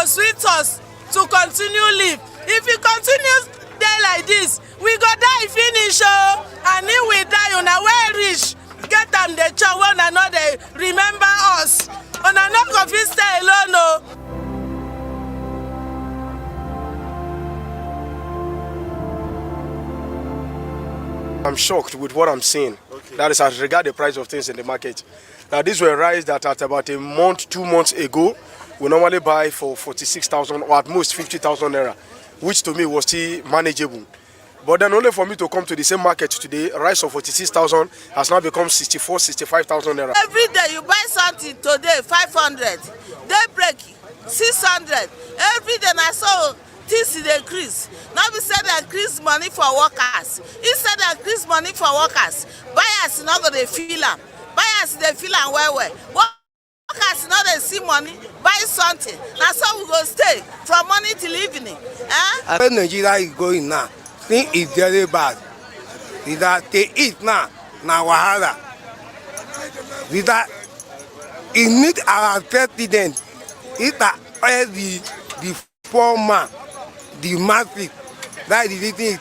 go sweet us to continue live. If you continue there like this, we go die finish oh. And if we die, una well rich, get them the chop when una no dey remember us. Una no go fit stay alone oh. I'm shocked with what I'm seeing. Okay. That is as regard the price of things in the market. Now these were rice that at about a month, 2 months ago, we normally buy for 46,000 or at most 50,000 naira, which to me was still manageable. But then only for me to come to the same market today, rice of 46,000 has now become 64, 65,000 naira. Every day you buy something today, 500. Daybreak, 600. Every day I saw this is the increase. Now we said they increase money for workers. Instead they increase money for workers, buyers not going to feel them. Buyers they feel them well. Workers not they see money, buy something. That's how we go stay from morning till evening. Where Nigeria is going now, thing is very bad. Is that they eat now wahala. Is that it need our president. It all the poor man. The massive, that is the thing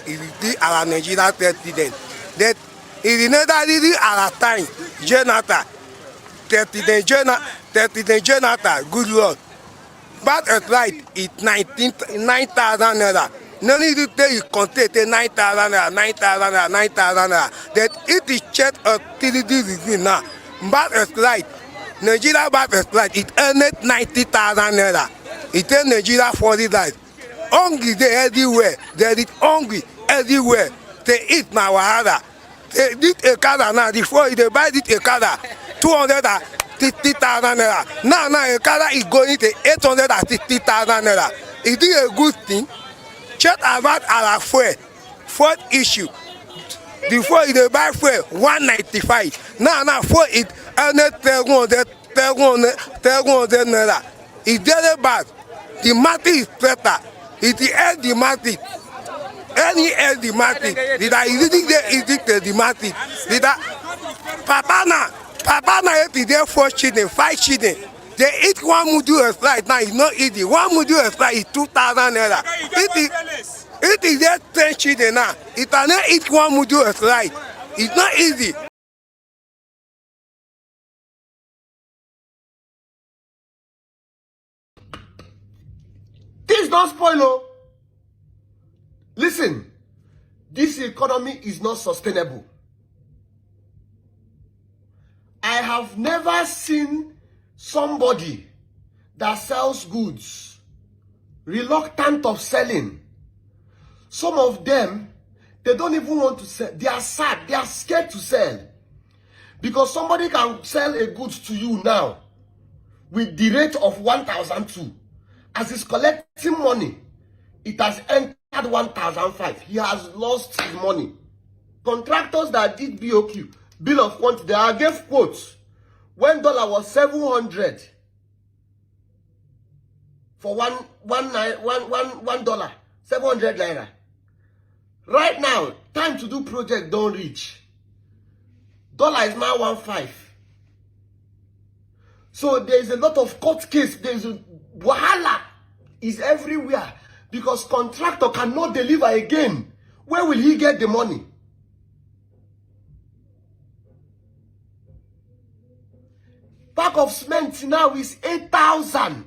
is our Nigeria president. That is another our time, Jonathan, President Jonathan, good Lord. But at right, it's 9,000 naira. No need to tell you contain 9,000 naira, 9,000 naira, 9,000 naira. That it is checked at 3 degree now. But at right, Nigeria but at right, it earned 90,000 naira. It is Nigeria 40 days. Hungry they everywhere. There is hungry everywhere. They eat now wahala. They eat a car now. Before they buy it a car, 250,000 naira. Now a car is going to 860,000 naira. Is it a good thing? Check about our fuel issue. Before they buy fuel 195. Now fuel it earned 300 naira. It's very bad. The market is better. It is the market. Any the market. That is the market. Papa na eat there 4 children, 5 children. They eat one mudu a flight now. It's not easy. One mudu a flight is 2,000 naira. It is there 10 children now. It cannot eat one mudu a flight. It's not easy. Things don't spoil, oh. Listen, this economy is not sustainable. I have never seen somebody that sells goods reluctant of selling. Some of them, they don't even want to sell. They are sad. They are scared to sell. Because somebody can sell a goods to you now with the rate of 1,002. As he's collecting money, it has entered 1,005. He has lost his money. Contractors that did BOQ, bill of quantity, they gave quotes when dollar was 700 for $1, 700 naira. Right now, time to do project don't reach. Dollar is now 15. So there is a lot of court case. There is a wahala is everywhere because contractor cannot deliver again. Where will he get the money? Pack of cement now is 8,000.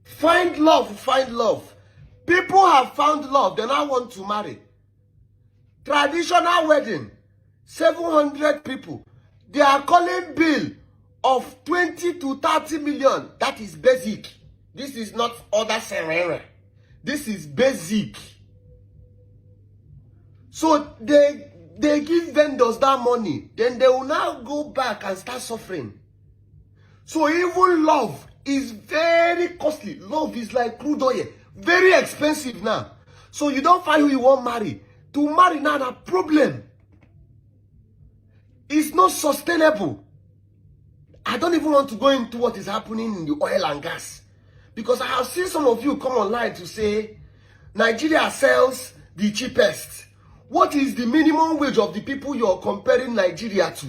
Find love, find love. People have found love, they now want to marry. Traditional wedding, 700 people. They are calling bill of 20 to 30 million. That is basic. This is not other serena. This is basic. So they give vendors that money. Then they will now go back and start suffering. So even love is very costly. Love is like crude oil. Very expensive now. So you don't find who you want to marry. To marry now, a problem. It's not sustainable. I don't even want to go into what is happening in the oil and gas. Because I have seen some of you come online to say, Nigeria sells the cheapest. What is the minimum wage of the people you're comparing Nigeria to?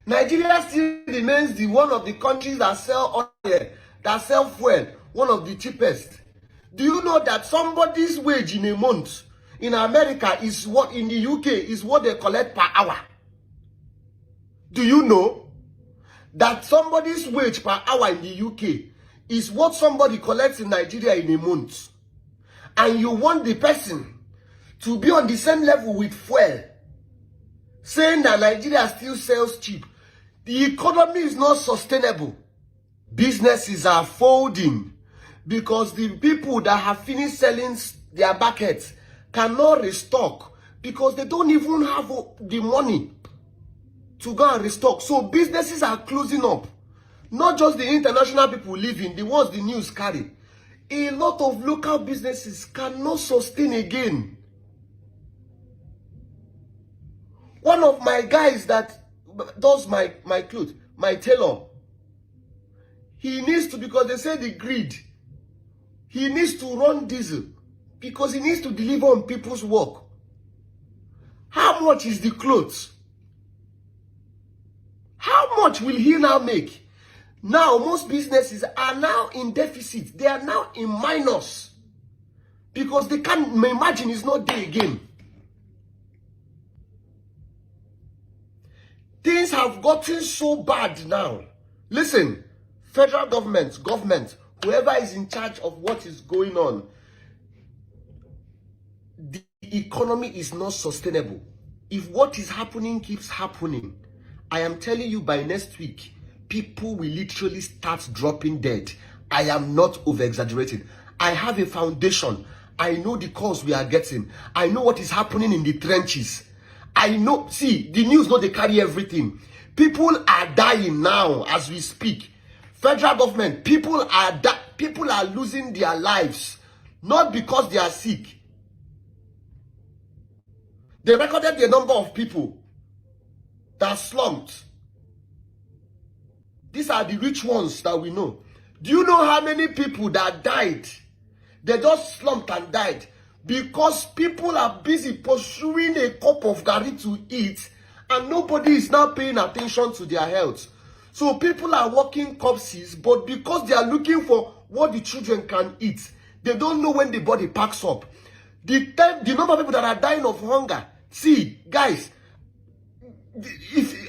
Nigeria still remains one of the countries that sell oil, that sell fuel, one of the cheapest. Do you know that somebody's wage in a month in America is what in the UK is what they collect per hour? Do you know that somebody's wage per hour in the UK is what somebody collects in Nigeria in a month? And you want the person to be on the same level with fuel, saying that Nigeria still sells cheap. The economy is not sustainable. Businesses are folding because the people that have finished selling their buckets cannot restock because they don't even have the money to go and restock. So businesses are closing up. Not just the international people leaving, the ones the news carry. A lot of local businesses cannot sustain again. One of my guys that does my clothes, my tailor, he needs to, because they say the grid, he needs to run diesel because he needs to deliver on people's work. How much is the clothes? How much will he now make? Now most businesses are now in deficit. They are now in minus because they can't imagine it's not there again. Things have gotten so bad now. Listen, federal government, whoever is in charge of what is going on, the economy is not sustainable. If what is happening keeps happening, I am telling you by next week, people will literally start dropping dead. I am not over-exaggerating. I have a foundation. I know the calls we are getting. I know what is happening in the trenches. I know, see, the news know they carry everything. People are dying now as we speak. Federal government, people are losing their lives, not because they are sick. They recorded the number of people that slumped. These are the rich ones that we know. Do you know how many people that died? They just slumped and died because people are busy pursuing a cup of garri to eat and nobody is now paying attention to their health. So people are walking corpses, but because they are looking for what the children can eat, they don't know when the body packs up. The number of people that are dying of hunger. See, guys,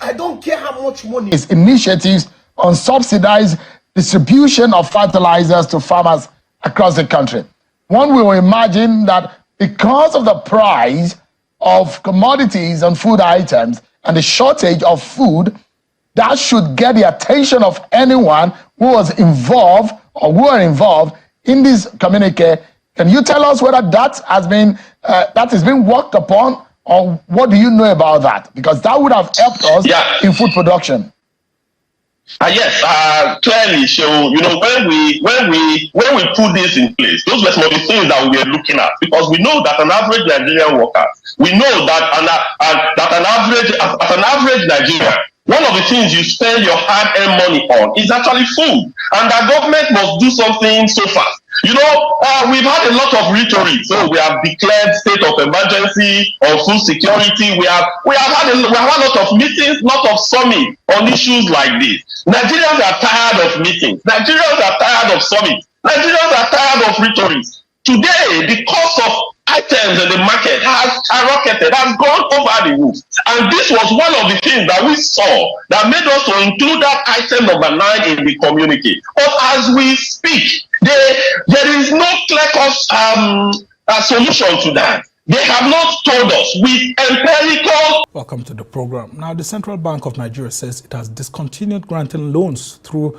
I don't care how much money. Its initiatives on subsidized distribution of fertilizers to farmers across the country. One will imagine that because of the price of commodities and food items and the shortage of food, that should get the attention of anyone who was involved or who are involved in this communique. Can you tell us whether that has been worked upon, or what do you know about that? Because that would have helped us in food production. Yes, clearly, so when we put this in place, those were some of the things that we were looking at, because we know that an average Nigerian worker, we know that an average Nigerian, one of the things you spend your hard-earned money on is actually food, and the government must do something so fast. We've had a lot of rhetoric. So we have declared state of emergency on food security. We have had a lot of meetings, lot of summits on issues like this. Nigerians are tired of meetings. Nigerians are tired of summits. Nigerians are tired of rhetoric. Today, the cost of items in the market has skyrocketed, has gone over the roof. And this was one of the things that we saw that made us to include that item number 9 in the communique. But as we speak, there is no clear-cut solution to that. They have not told us with empirical. Welcome to the program. Now, the Central Bank of Nigeria says it has discontinued granting loans through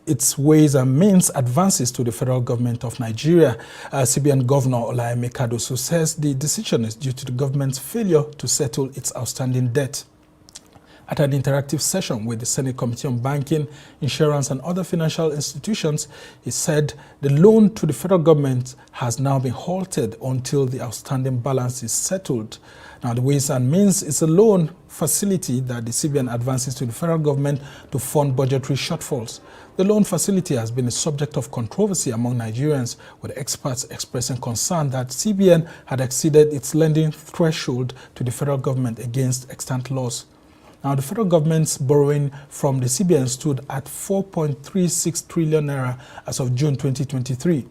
its ways and means advances to the federal government of Nigeria. CBN Governor Olayemi Kadoso says the decision is due to the government's failure to settle its outstanding debt. At an interactive session with the Senate Committee on Banking, Insurance and Other Financial Institutions, he said the loan to the federal government has now been halted until the outstanding balance is settled. Now, the Ways and Means is a loan facility that the CBN advances to the federal government to fund budgetary shortfalls. The loan facility has been a subject of controversy among Nigerians, with experts expressing concern that CBN had exceeded its lending threshold to the federal government against extant laws. Now, the federal government's borrowing from the CBN stood at 4.36 trillion naira as of June 2023.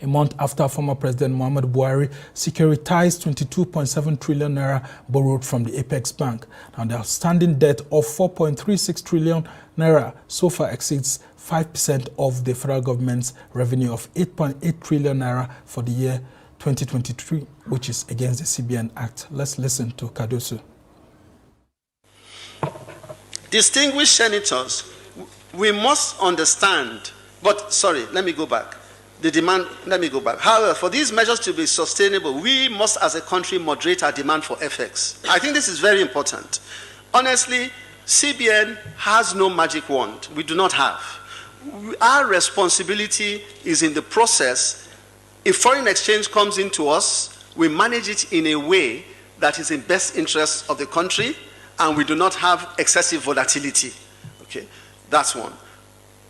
A month after former President Muhammadu Buhari securitized 22.7 trillion naira borrowed from the Apex Bank. Now, the outstanding debt of 4.36 trillion naira so far exceeds 5% of the federal government's revenue of 8.8 trillion naira for the year 2023, which is against the CBN Act. Let's listen to Kadosu. Distinguished senators, we must understand, but sorry, let me go back. However, for these measures to be sustainable, we must as a country moderate our demand for FX. I think this is very important. Honestly, CBN has no magic wand. We do not have. Our responsibility is in the process. If foreign exchange comes into us, we manage it in a way that is in best interest of the country, and we do not have excessive volatility. Okay, that's one.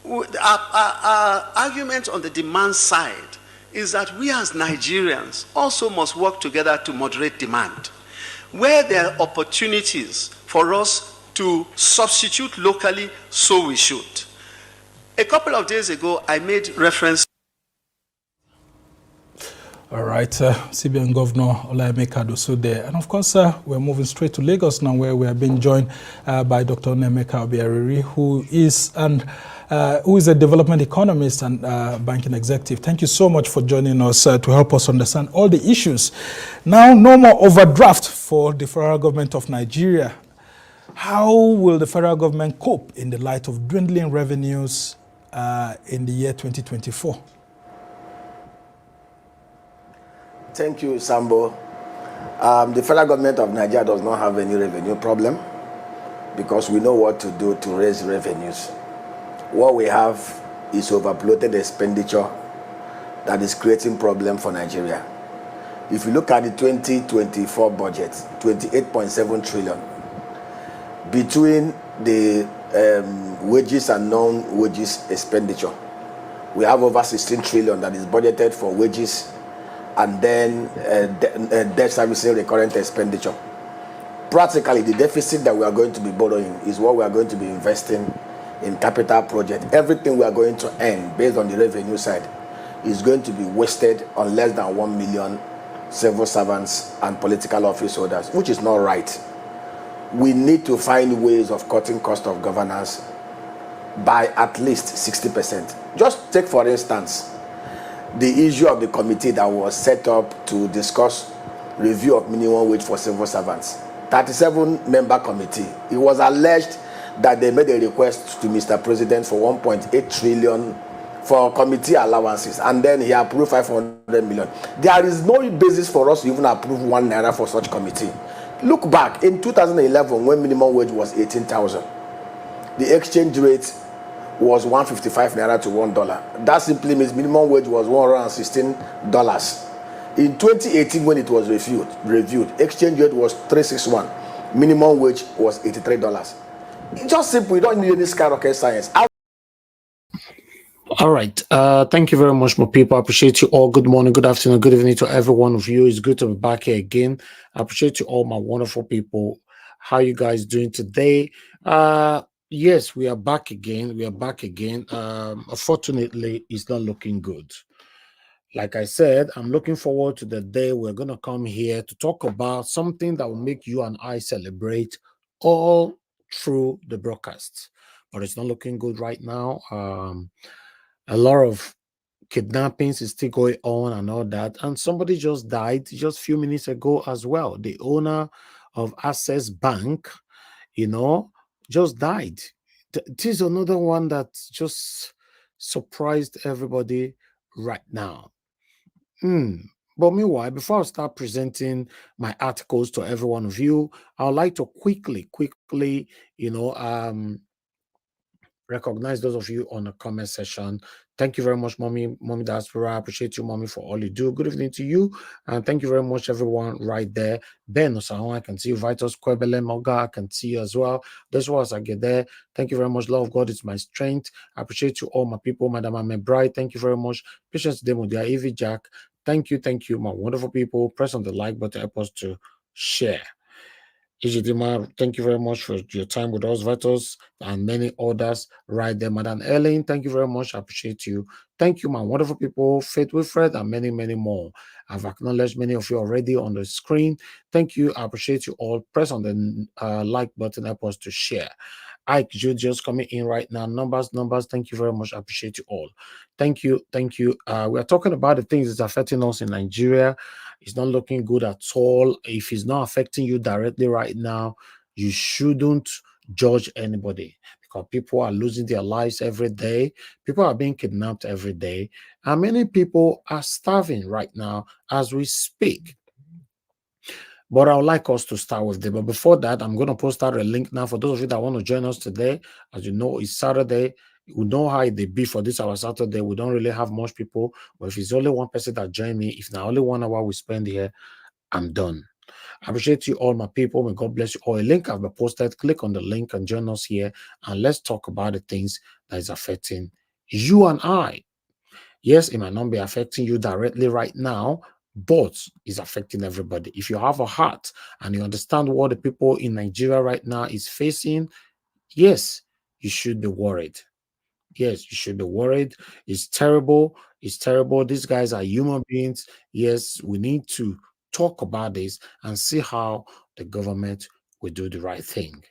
Our argument on the demand side is that we as Nigerians also must work together to moderate demand. Where there are opportunities for us to substitute locally, so we should. A couple of days ago, I made reference. All right, CBN Governor Olayemi Kadoso there. And of course, we're moving straight to Lagos now, where we are being joined by Dr. Nemeka Obiariri, who is a development economist and banking executive. Thank you so much for joining us to help us understand all the issues. Now, no more overdraft for the federal government of Nigeria. How will the federal government cope in the light of dwindling revenues in the year 2024? Thank you, Sambo. The federal government of Nigeria does not have any revenue problem because we know what to do to raise revenues. What we have is overbloated expenditure that is creating problem for Nigeria. If you look at the 2024 budget, 28.7 trillion, between the wages and non-wages expenditure, we have over 16 trillion that is budgeted for wages and then debt servicing recurrent expenditure. Practically, the deficit that we are going to be borrowing is what we are going to be investing in capital project. Everything we are going to earn based on the revenue side is going to be wasted on less than 1 million civil servants and political office holders, which is not right. We need to find ways of cutting cost of governance by at least 60%. Just take, for instance, the issue of the committee that was set up to discuss review of minimum wage for civil servants. 37-member committee. It was alleged that they made a request to Mr. President for 1.8 trillion for committee allowances, and then he approved 500 million. There is no basis for us to even approve 1 naira for such committee. Look back in 2011 when minimum wage was 18,000. The exchange rate was 155 naira to $1. That simply means minimum wage was $116. In 2018, when it was reviewed, exchange rate was 361. Minimum wage was $83. It's just simple. You don't need any skyrocket science. All right. Thank you very much, my people. I appreciate you all. Good morning, good afternoon, good evening to every one of you. It's good to be back here again. I appreciate you all, my wonderful people. How you guys doing today? Yes, we are back again. Unfortunately, it's not looking good. Like I said, I'm looking forward to the day we're going to come here to talk about something that will make you and I celebrate all through the broadcast. But it's not looking good right now. A lot of kidnappings is still going on and all that. And somebody just died just a few minutes ago as well. The owner of Access Bank, just died. This is another one that just surprised everybody right now. But meanwhile, before I start presenting my articles to every one of you, I would like to quickly, recognize those of you on the comment section. Thank you very much, Mommy Diaspora. I appreciate you, Mommy, for all you do. Good evening to you. And thank you very much, everyone, right there. Ben Osahon, I can see you. Vitus Kwebele Moga, I can see you as well. This was I get there. Thank you very much. Love of God is my strength. I appreciate you all, my people. Madam Ame Bright, thank you very much. Patience Demo, dear Evie Jack. Thank you, my wonderful people. Press on the like button, help us to share. Ijidima, thank you very much for your time with us, Vitos, and many others right there. Madam Ellen, thank you very much. I appreciate you. Thank you, my wonderful people, Faith Wilfred, and many, many more. I've acknowledged many of you already on the screen. Thank you. I appreciate you all. Press on the like button, help us to share. Ike just coming in right now. Numbers. Thank you very much. I appreciate you all. Thank you. We are talking about the things that's affecting us in Nigeria. It's not looking good at all. If it's not affecting you directly right now, you shouldn't judge anybody, because people are losing their lives every day. People are being kidnapped every day. And many people are starving right now as we speak. But I would like us to start with them. But before that, I'm going to post out a link now for those of you that want to join us today. As you know, it's Saturday. We know how it be for this our Saturday. We don't really have much people. But if it's only one person that join me, if now only 1 hour we spend here, I'm done. I appreciate you all, my people. May God bless you all. A link I've been posted. Click on the link and join us here. And let's talk about the things that is affecting you and I. Yes, it might not be affecting you directly right now, but it's affecting everybody. If you have a heart and you understand what the people in Nigeria right now is facing, yes, you should be worried. Yes, you should be worried. It's terrible. It's terrible. These guys are human beings. Yes, we need to talk about this and see how the government will do the right thing.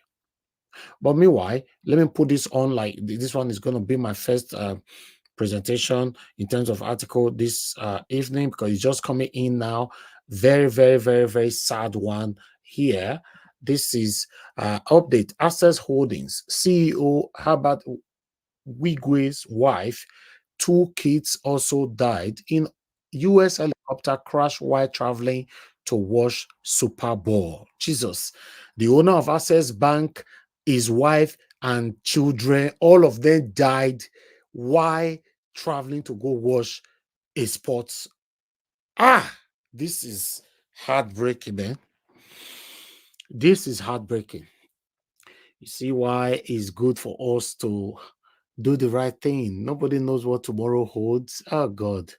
But meanwhile, let me put this on. Like this one is going to be my first presentation in terms of article this evening, because it's just coming in now. Very, very, very, very sad one here. This is update. Access Holdings CEO Herbert Wigwe's wife, 2 kids also died in U.S. helicopter crash while traveling to watch Super Bowl. Jesus. The owner of Access Bank, his wife, and children, all of them died while traveling to go watch a sports. This is heartbreaking, man. This is heartbreaking. You see why it's good for us to do the right thing. Nobody knows what tomorrow holds. Oh, God.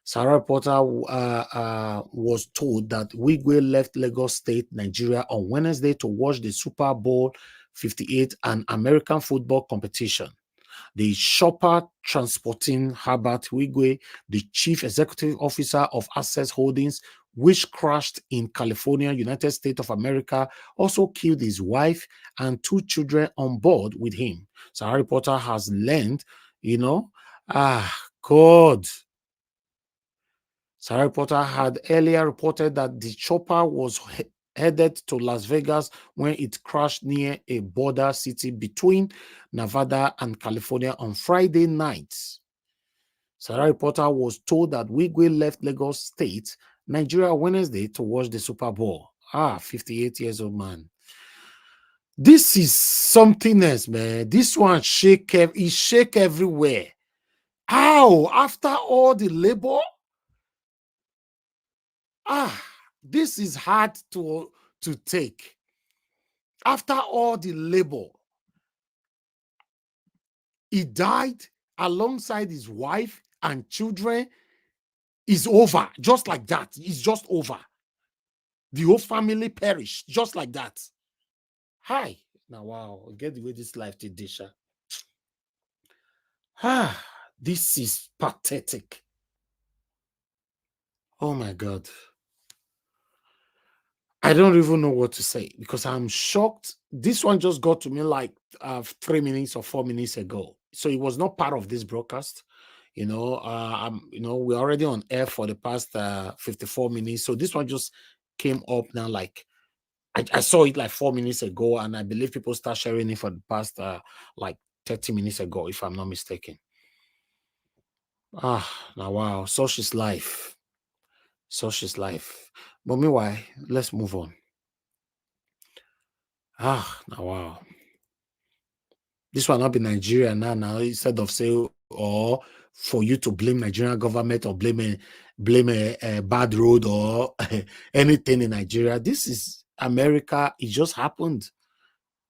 Sarah Potter was told that Wigwe left Lagos State, Nigeria on Wednesday to watch the Super Bowl 58 and American football competition. The shopper transporting Herbert Wigwe, the chief executive officer of Access Holdings, which crashed in California, United States of America, also killed his wife and 2 children on board with him. So Harry Potter has learned, God. So Harry Potter had earlier reported that the chopper was headed to Las Vegas when it crashed near a border city between Nevada and California on Friday night. Sarah Potter was told that Wigwe left Lagos State, Nigeria, Wednesday to watch the Super Bowl. 58 years old man. This is something else, man. This one shake everywhere. How? After all the labor? This is hard to take. After all the labor, he died alongside his wife and children. Is over just like that. It's just over. The whole family perished just like that. Hi. Now, wow. Get the way this life did, Disha. This is pathetic. Oh my God. I don't even know what to say because I'm shocked. This one just got to me like 3 minutes or 4 minutes ago. So it was not part of this broadcast. We're already on air for the past 54 minutes. So this one just came up now. Like I saw it like 4 minutes ago, and I believe people start sharing it for the past like 30 minutes ago, if I'm not mistaken. Now wow, such is life. Such is life. But meanwhile, let's move on. Now wow. This will not be Nigeria now. Instead of say, or for you to blame Nigerian government or blame a bad road or anything in Nigeria. This is America. It just happened.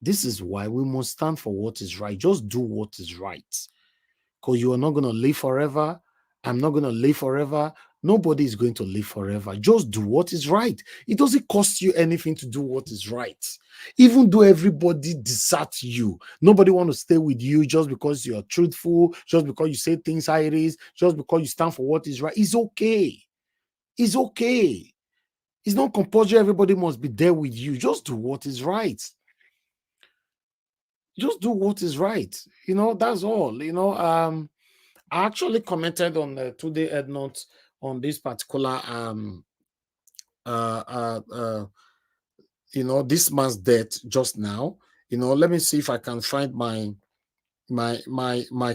This is why we must stand for what is right. Just do what is right. Because you are not going to live forever. I'm not going to live forever. Nobody is going to live forever. Just do what is right. It doesn't cost you anything to do what is right. Even though everybody deserts you, nobody want to stay with you just because you're truthful, just because you say things how it is, just because you stand for what is right. It's okay. It's okay. It's not compulsory. Everybody must be there with you. Just do what is right. Just do what is right. You know, that's all. You know, I actually commented on the Today Head Note on this particular you know, this man's death just now. You know, let me see if I can find my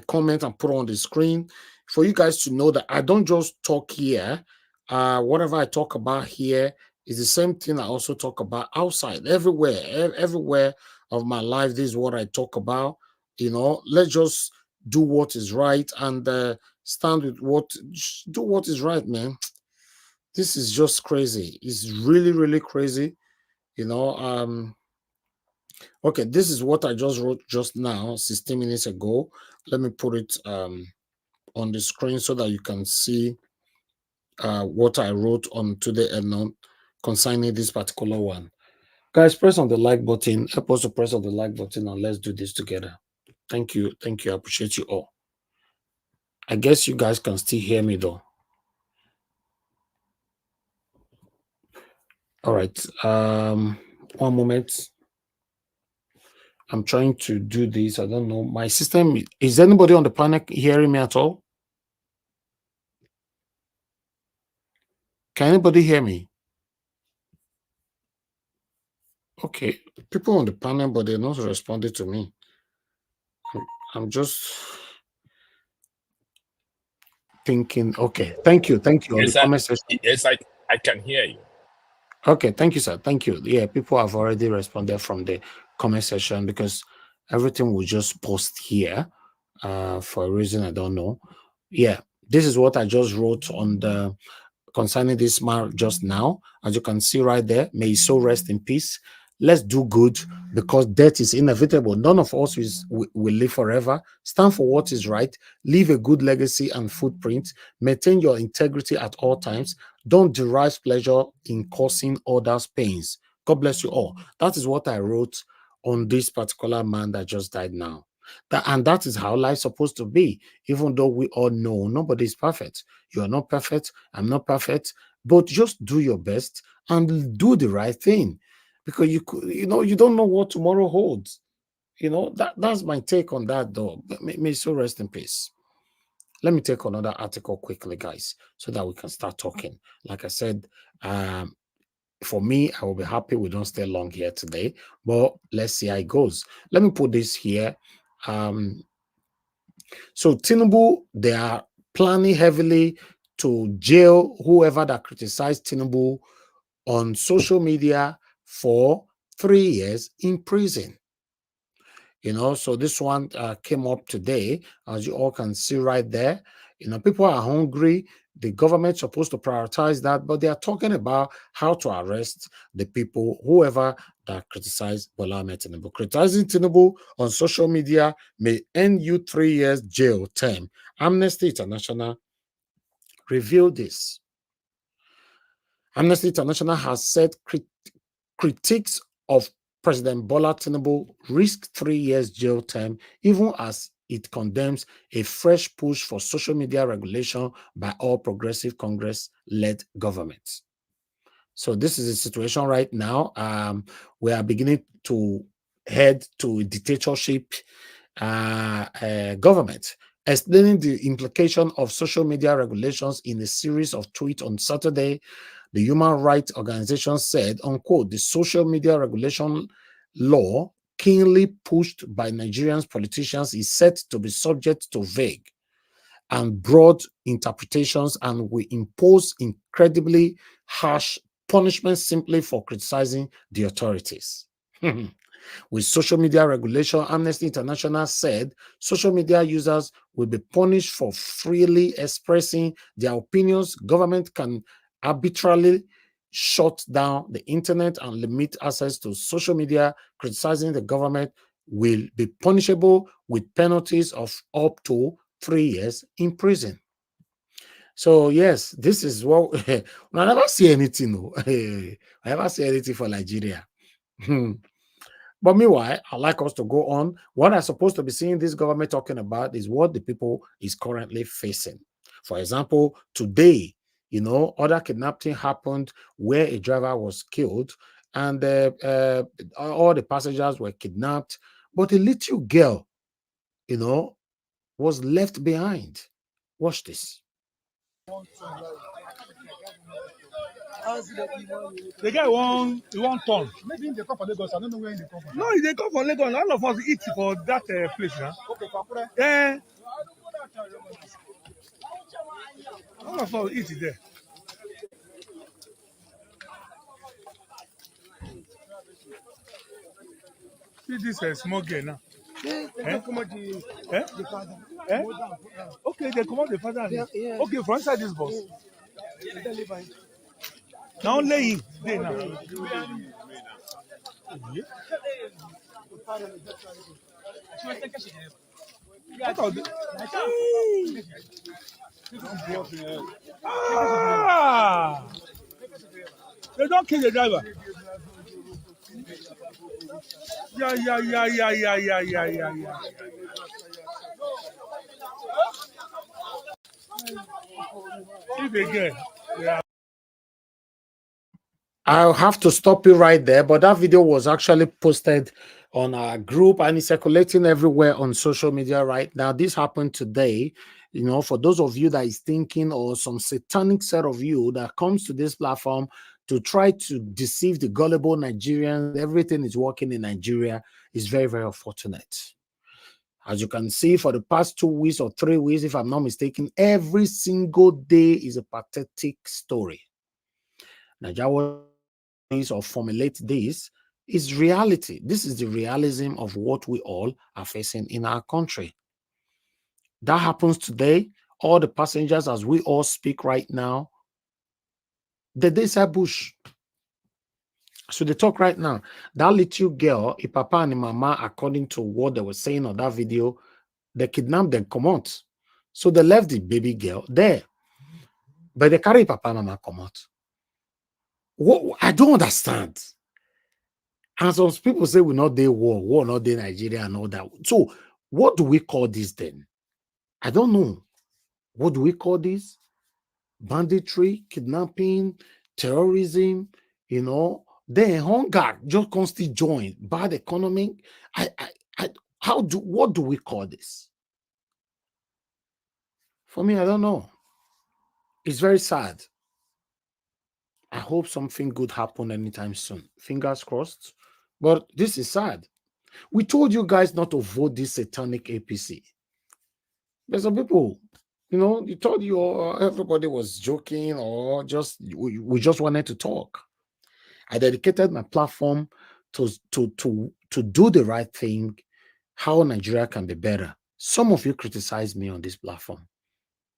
comment and put on the screen for you guys to know that I don't just talk here. Whatever I talk about here is the same thing I also talk about outside, everywhere of my life. This is what I talk about. You know, let's just do what is right and stand with do what is right, man. This is just crazy. It's really, really crazy. You know, okay, this is what I just wrote just now, 16 minutes ago. Let me put it on the screen so that you can see what I wrote on Today and Note concerning this particular one. Guys, press on the like button. Help us to press on the like button and let's do this together. Thank you. Thank you. I appreciate you all. I guess you guys can still hear me though. All right. One moment. I'm trying to do this. I don't know. My system, is anybody on the panel hearing me at all? Can anybody hear me? Okay. People on the panel, but they're not responding to me. I'm just thinking. Okay. Thank you. Thank you. Yes, yes, I can hear you. Okay, thank you, sir. Thank you. Yeah, people have already responded from the comment section because everything was just post here for a reason I don't know. Yeah, this is what I just wrote on the concerning this man just now. As you can see right there, may his soul rest in peace. Let's do good because death is inevitable. None of us will live forever. Stand for what is right. Leave a good legacy and footprint. Maintain your integrity at all times. Don't derive pleasure in causing others pains. God bless you all. That is what I wrote on this particular man that just died now. And that is how life's supposed to be, even though we all know nobody is perfect. You are not perfect. I'm not perfect. But just do your best and do the right thing. Because you know, you don't know what tomorrow holds. You know, that's my take on that, though. May so rest in peace. Let me take another article quickly, guys, so that we can start talking. Like I said, for me, I will be happy we don't stay long here today, but let's see how it goes. Let me put this here. So Tinubu, they are planning heavily to jail whoever that criticized Tinubu on social media for 3 years in prison. You know, so this one came up today, as you all can see right there. You know, people are hungry. The government's supposed to prioritize that, but they are talking about how to arrest the people, whoever that criticize Bola Ahmed Tinubu. Criticizing Tinubu on social media may end you 3 years jail term. Amnesty International revealed this. Amnesty International has said critiques of President Bola Tinubu risk 3 years jail term, even as it condemns a fresh push for social media regulation by all progressive Congress-led governments. So this is the situation right now. We are beginning to head to a dictatorship government. Explaining the implication of social media regulations in a series of tweets on Saturday, the human rights organization said, unquote, the social media regulation law keenly pushed by Nigerian politicians is set to be subject to vague and broad interpretations, and we impose incredibly harsh punishments simply for criticizing the authorities. With social media regulation, Amnesty International said social media users will be punished for freely expressing their opinions. Government can arbitrarily shut down the internet and limit access to social media. Criticizing the government will be punishable with penalties of up to 3 years in prison. So yes, this is what I never see anything. No. I never see anything for Nigeria. But meanwhile, I'd like us to go on. What I'm supposed to be seeing this government talking about is what the people is currently facing. For example, today, other kidnapping happened where a driver was killed and all the passengers were kidnapped, but a little girl, was left behind. Watch this. The guy won turn. Maybe they come from Lagos. I don't know where they come from. No, they come from Lagos. None of us eat for that place now. Okay, for Akure. Yeah. None of us eat there. See this small girl now. Eh? Eh? Eh? Okay, they come out the father. Yeah. Okay, from inside this bus. Now only him there now. Ah! They don't kill the driver. Yeah. If again, yeah. I'll have to stop you right there, but that video was actually posted on our group and it's circulating everywhere on social media right now. This happened today. For those of you that is thinking, or some satanic set of you that comes to this platform to try to deceive the gullible Nigerians, everything is working in Nigeria, is very, very unfortunate. As you can see, for the past 2 weeks or 3 weeks, if I'm not mistaken, every single day is a pathetic story. Nigeria or formulate this is reality. This is the realism of what we all are facing in our country. That happens today. All the passengers, as we all speak right now, the days are bush. So they talk right now. That little girl, a papa and a mama, according to what they were saying on that video, they kidnapped them, come out. So they left the baby girl there. But they carry papa and mama come out. What, I don't understand. And some people say we're not there war not there Nigeria and all that. So what do we call this then? I don't know. What do we call this? Banditry, kidnapping, terrorism, then hunger just constantly join, bad economy. What do we call this? For me, I don't know. It's very sad. I hope something good happen anytime soon. Fingers crossed. But this is sad. We told you guys not to vote this satanic APC. There's some people, you told you everybody was joking or just we just wanted to talk. I dedicated my platform to do the right thing, how Nigeria can be better. Some of you criticized me on this platform.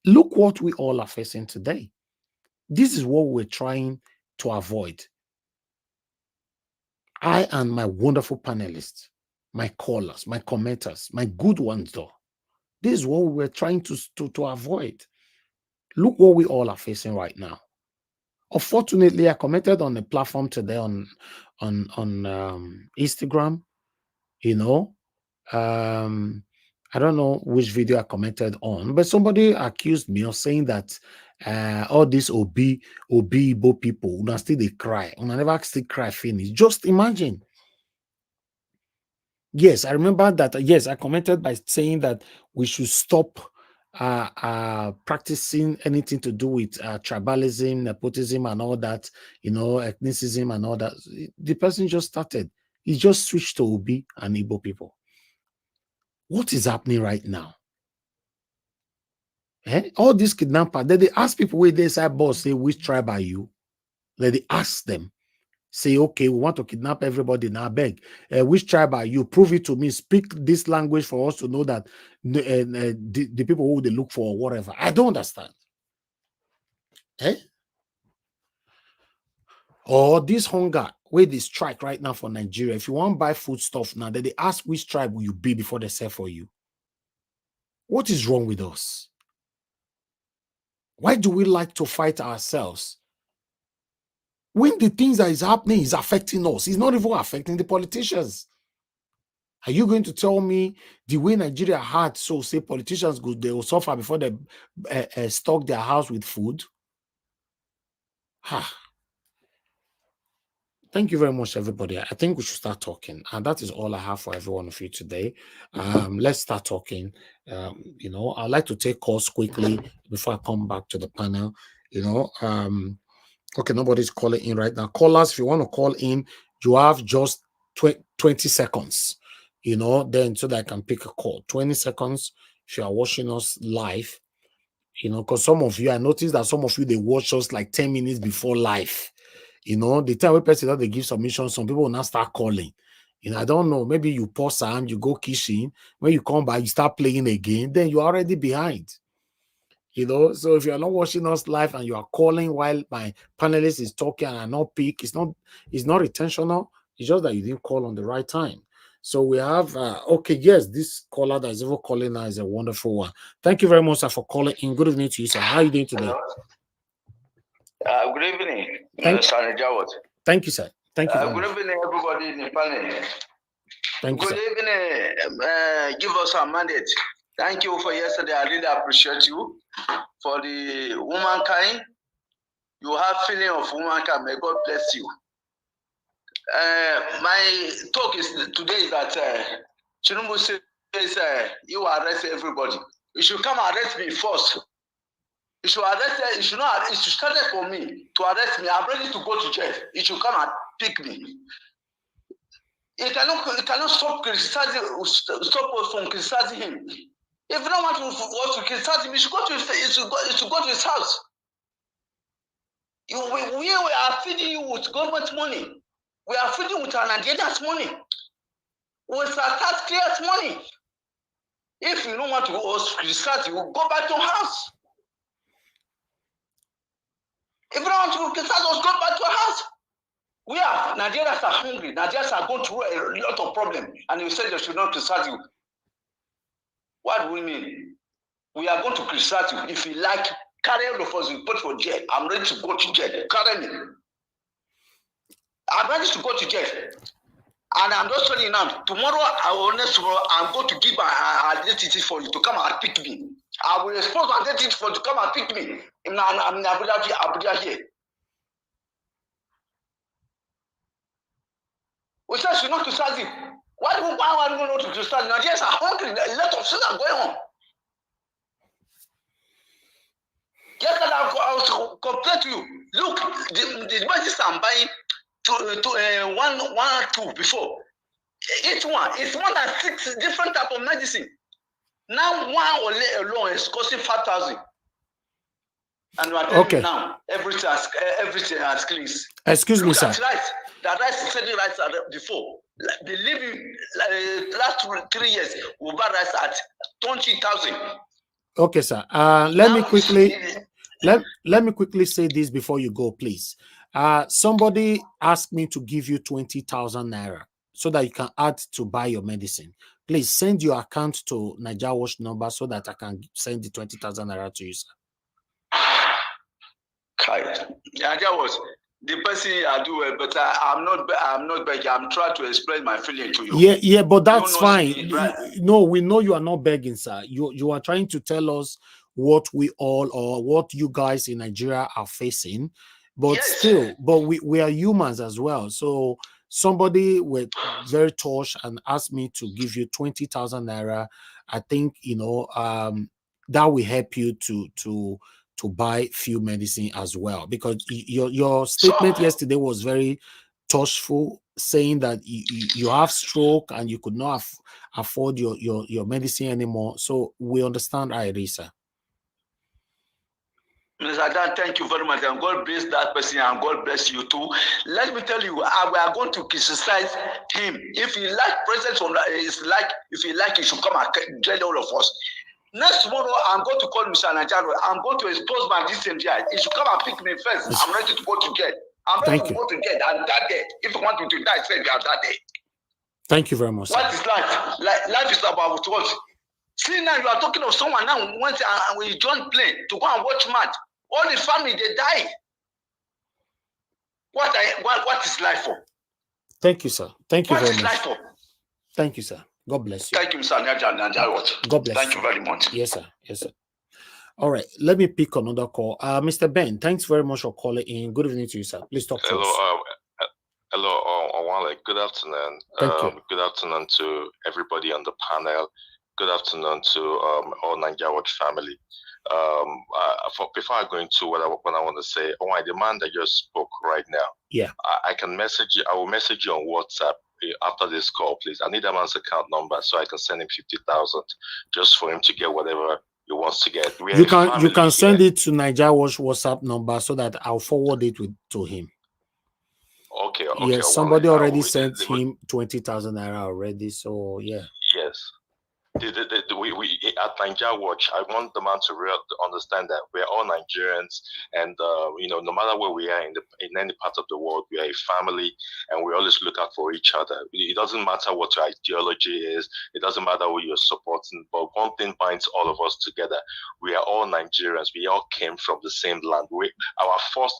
Look what we all are facing today. This is what we're trying to avoid. I and my wonderful panelists, my callers, my commenters, my good ones though. This is what we're trying to avoid. Look what we all are facing right now. Unfortunately, I commented on the platform today on Instagram. I don't know which video I commented on, but somebody accused me of saying that all these Obi Igbo people now still they cry. I never still cry finish. Just imagine. Yes, I remember that. Yes, I commented by saying that we should stop practicing anything to do with tribalism, nepotism, and all that, ethnicism and all that. The person just started. He just switched to Obi and Igbo people. What is happening right now? All these kidnappers, then they ask people where they say, boss, say, which tribe are you? Then they ask them, say, okay, we want to kidnap everybody now, beg. Which tribe are you? Prove it to me. Speak this language for us to know that the people who they look for or whatever. I don't understand. Or this hunger, where they strike right now for Nigeria. If you want to buy food stuff now, then they ask which tribe will you be before they sell for you. What is wrong with us? Why do we like to fight ourselves? When the things that is happening is affecting us, it's not even affecting the politicians. Are you going to tell me the way Nigeria had, so say politicians go, they will suffer before they stock their house with food? Thank you very much, everybody. I think we should start talking, and that is all I have for every one of you today. Let's start talking. I'd like to take calls quickly before I come back to the panel. Okay, nobody's calling in right now. Callers, if you want to call in, you have just 20 seconds, then so that I can pick a call. 20 seconds if you are watching us live, because some of you, I noticed that some of you, they watch us like 10 minutes before live. The time we person that they give submission, some people will now start calling. I don't know, maybe you pause and you go kitchen. When you come back, you start playing again, then you're already behind. So if you're not watching us live and you are calling while my panelist is talking and I not pick, it's not intentional. It's just that you didn't call on the right time. So we have, okay, yes, this caller that is ever calling now is a wonderful one. Thank you very much, sir, for calling in. Good evening to you, sir. How are you doing today? Good evening, Mr. Jawad. Thank you, sir. Thank you. Good evening, everybody in the panel. Thank you, Good evening. Give us a mandate. Thank you for yesterday. I really appreciate you for the womankind. You have feeling of womankind. May God bless you. My talk is today is that Tinubu says you arrest everybody. You should come arrest me first. You should arrest. You should not. It should start for me to arrest me. I'm ready to go to jail. You should come and pick me. It cannot stop criticizing. Stop us from criticizing him. If you don't want to criticize him, you should go to his house. We are feeding you with government money. We are feeding with our Nigerians' money. With our taxpayers' money. If you don't want to criticize, you go back to your house. If you don't want to criticize us, go back to your house. Nigerians are hungry. Nigerians are going through a lot of problems. And you said they should not criticize you. What do we mean? We are going to criticize you. If you like, carry all of us, you put for jail. I'm ready to go to jail. Carry me. I'm ready to go to jail. And I'm just telling you now, tomorrow, I'm going to give my identity for you to come and pick me. I will expose my identity for you to come and pick me. I'm in Abuja here. We said should not criticize him. Why are we not to criticize? Nigerians are hungry. A lot of things are going on. Yesterday, I was complaining to you. Look, the medicine I'm buying one or two before. Each one is more than 6 different type of medicine. Now one alone is costing 5,000. And we are telling me now everything has cleansed. Excuse me, sir. That rice is selling rice before. Believe me, last 3 years we buy rice at 20,000. Okay, sir. Let me quickly say this before you go, please. Somebody asked me to give you 20,000 naira so that you can add to buy your medicine. Please send your account to Niger Watch number so that I can send the 20,000 naira to you, sir. Niger Watch, the person I do well, but I'm not begging. I'm trying to explain my feeling to you. Yeah, but that's fine. No, we know you are not begging, sir. You are trying to tell us what we all or what you guys in Nigeria are facing, but still, but we are humans as well. So somebody was very touched and asked me to give you 20,000 naira. I think that will help you to buy few medicine as well, because your statement yesterday was very touchful, saying that you have stroke and you could not afford your medicine anymore. So we understand, Irisa. Mr. Dan, thank you very much, and God bless that person, and God bless you too. Let me tell you, we are going to criticize him. If he like presence, if he like, he should come and tell all of us. Next tomorrow, I'm going to call Mr. Najaro. I'm going to expose my distance here. He should come and pick me first. I'm ready to go to jail. I'm ready to go to jail, and that day, if you want me to die, say that day. Thank you very much. What is life? Life is about what? See, now you are talking of someone now went and we joined plane to go and watch match. All the family, they die. What is life for? Thank you, sir. Thank you very much. What is life for? Thank you, sir. God bless you. Thank you, Mr. Najar. God bless you. Thank you very much. Yes, sir. Yes, sir. All right. Let me pick another call. Mr. Ben, thanks very much for calling in. Good evening to you, sir. Please talk to us. Hello, Awale. Good afternoon. Thank you. Good afternoon to everybody on the panel. Good afternoon to all Nigeria Watch family. Before I go into what I want to say, the man that just spoke right now. Yeah. I can message you. I will message you on WhatsApp after this call, please. I need that man's account number so I can send him 50,000 just for him to get whatever he wants to get. You can send it to Nigeria Watch WhatsApp number so that I'll forward it to him. Okay. Yes, somebody already sent him 20,000 naira already. So yeah. Yes. We at Nigeria Watch, I want the man to really understand that we're all Nigerians, and no matter where we are in any part of the world, we are a family, and we always look out for each other. It doesn't matter what your ideology is, it doesn't matter who you're supporting, but one thing binds all of us together. We are all Nigerians. We all came from the same land. Our first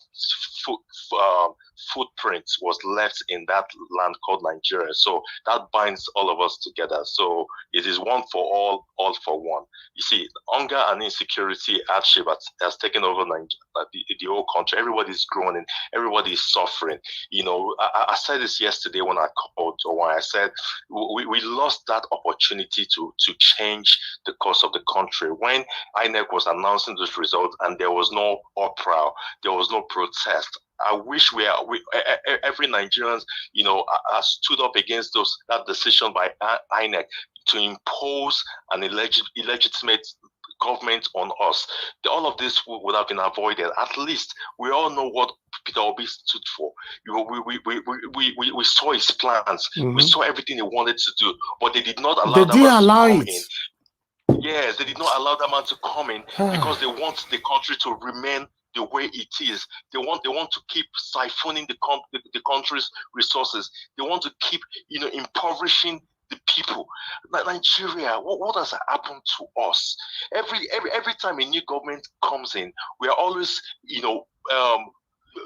footprint was left in that land called Nigeria. So that binds all of us together. So it is one for all for one. You see, hunger and insecurity hardship has taken over the whole country. Everybody's groaning, everybody's suffering. I said this yesterday when I called, or when I said we lost that opportunity to change the course of the country. When INEC was announcing those results and there was no uproar, there was no protest. I wish every Nigerian, stood up against that decision by INEC to impose an illegitimate government on us. All of this would have been avoided. At least we all know what Peter Obi stood for. We saw his plans. We saw everything he wanted to do, but they did not allow that man to come in. Yes, they did not allow that man to come in because they want the country to remain the way it is. They want to keep siphoning the country's resources. They want to keep impoverishing the people. Nigeria, what has happened to us? Every time a new government comes in, we are always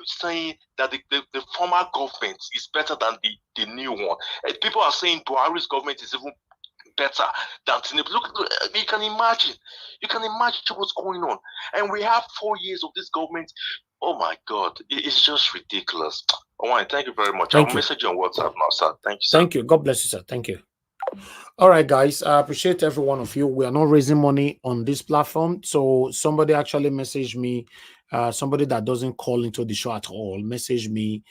saying that the former government is better than the new one. And people are saying Buhari's government is even better than Tinubu. Look, you can imagine what's going on. And we have 4 years of this government. Oh my God, it's just ridiculous. Thank you very much. I'll message you on WhatsApp now, sir. Thank you, sir. Thank you. God bless you, sir. Thank you. All right, guys. I appreciate every one of you. We are not raising money on this platform. So somebody actually messaged me, somebody that doesn't call into the show at all, messaged me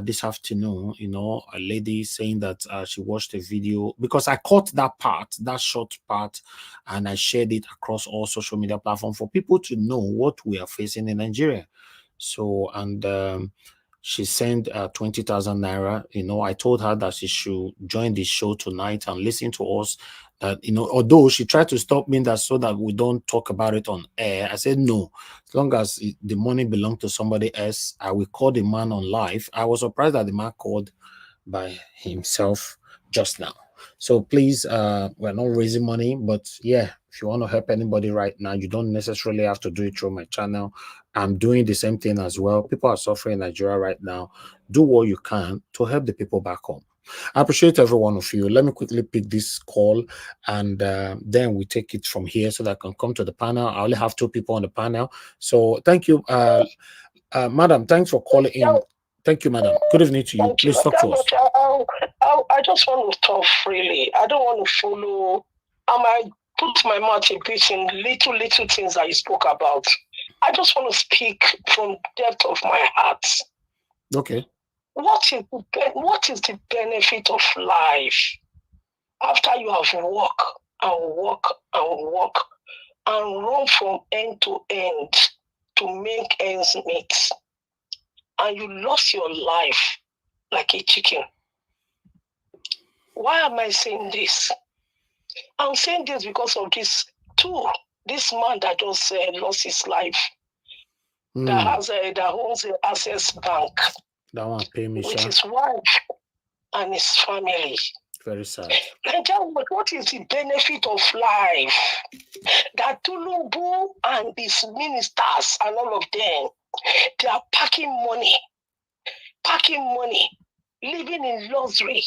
this afternoon, a lady saying that she watched a video, because I caught that short part, and I shared it across all social media platforms for people to know what we are facing in Nigeria. So, and she sent 20,000 naira. I told her that she should join the show tonight and listen to us. That, although she tried to stop me so that we don't talk about it on air, I said no. As long as the money belongs to somebody else, I will call the man on live. I was surprised that the man called by himself just now. So please, we're not raising money, but yeah, if you want to help anybody right now, you don't necessarily have to do it through my channel. I'm doing the same thing as well. People are suffering in Nigeria right now. Do what you can to help the people back home. I appreciate every one of you. Let me quickly pick this call, and then we take it from here so that I can come to the panel. I only have 2 people on the panel. So thank you, madam. Thanks for calling in. Thank you, madam. Good evening to you. Please talk to us. I just want to talk freely. I don't want to follow. I might put my mouth a bit in little things that you spoke about. I just want to speak from the depth of my heart. Okay. What is the benefit of life after you have walked and walked and walked and run from end to end to make ends meet, and you lost your life like a chicken. Why am I saying this? I'm saying this because of this man that just lost his life, that owns the Access Bank, that one pay me, with his wife and his family. Very sad. What is the benefit of life? That Tinubu and his ministers and all of them, they are packing money, living in luxury.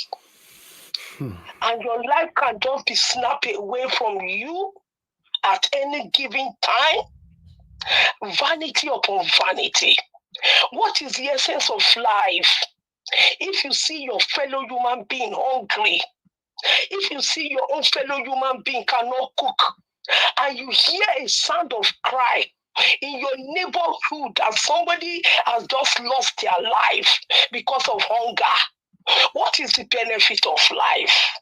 And your life can just be snapped away from you at any given time. Vanity upon vanity. What is the essence of life? If you see your fellow human being hungry, if you see your own fellow human being cannot cook, and you hear a sound of cry in your neighborhood that somebody has just lost their life because of hunger, what is the benefit of life?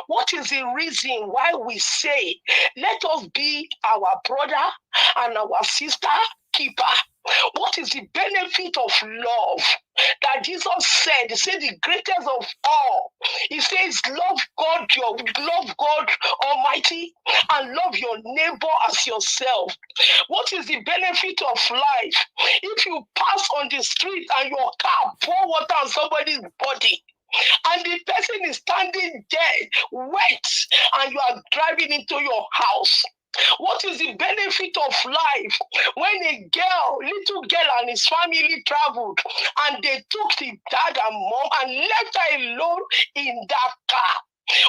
What is the reason why we say, let us be our brother and our sister keeper? What is the benefit of love that Jesus said? He said the greatest of all. He says, love God Almighty, and love your neighbor as yourself. What is the benefit of life if you pass on the street and your car pour water on somebody's body, and the person is standing dead, wet, and you are driving into your house? What is the benefit of life when a little girl and his family traveled and they took the dad and mom and left her alone in that car?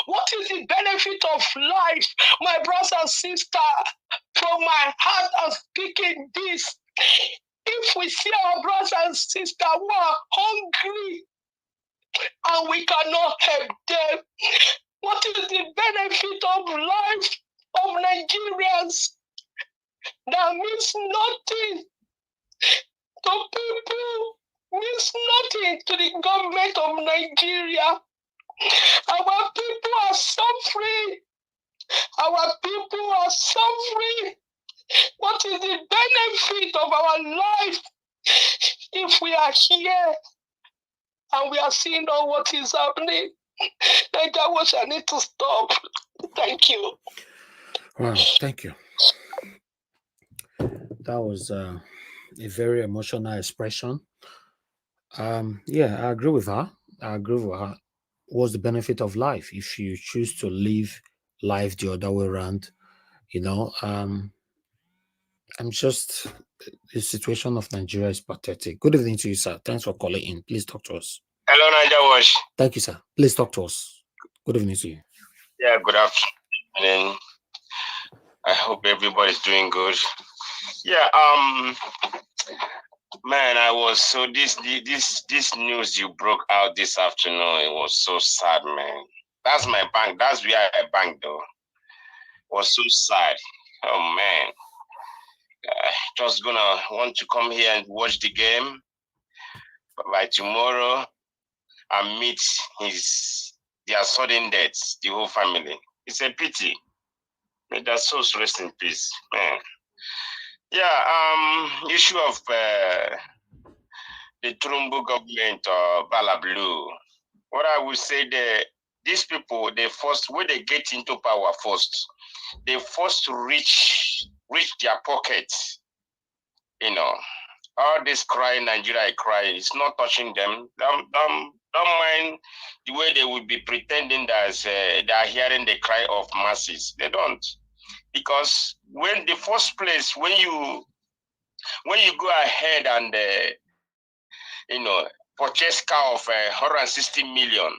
What is the benefit of life, my brothers and sisters? From my heart, I'm speaking this. If we see our brothers and sisters who are hungry and we cannot help them, what is the benefit of life of Nigerians? That means nothing to people, means nothing to the government of Nigeria. Our people are suffering. Our people are suffering. What is the benefit of our life if we are here and we are seeing all what is happening? Like that was I need to stop. Thank you. Wow, thank you. That was a very emotional expression. Yeah, I agree with her. What's the benefit of life if you choose to live life the other way around? The situation of Nigeria is pathetic. Good evening to you, sir. Thanks for calling in. Please talk to us. Hello, Niger Wash. Thank you, sir. Please talk to us. Good evening to you. Yeah, good afternoon. I hope everybody's doing good. Yeah, man, I was so this news you broke out this afternoon, it was so sad, man. That's my bank. That's where I bank, though. It was so sad. Oh man. Just gonna want to come here and watch the game. But by tomorrow, I meet their sudden deaths, the whole family. It's a pity. May their souls rest in peace, man. Yeah, issue of the Tinubu government or Balablu. What I would say these people, when they get into power first, they forced to reach their pockets. All this crying, Nigeria crying, it's not touching them. Don't mind the way they would be pretending that they are hearing the cry of masses. They don't. Because when the first place, when you go ahead and purchase car of 160 million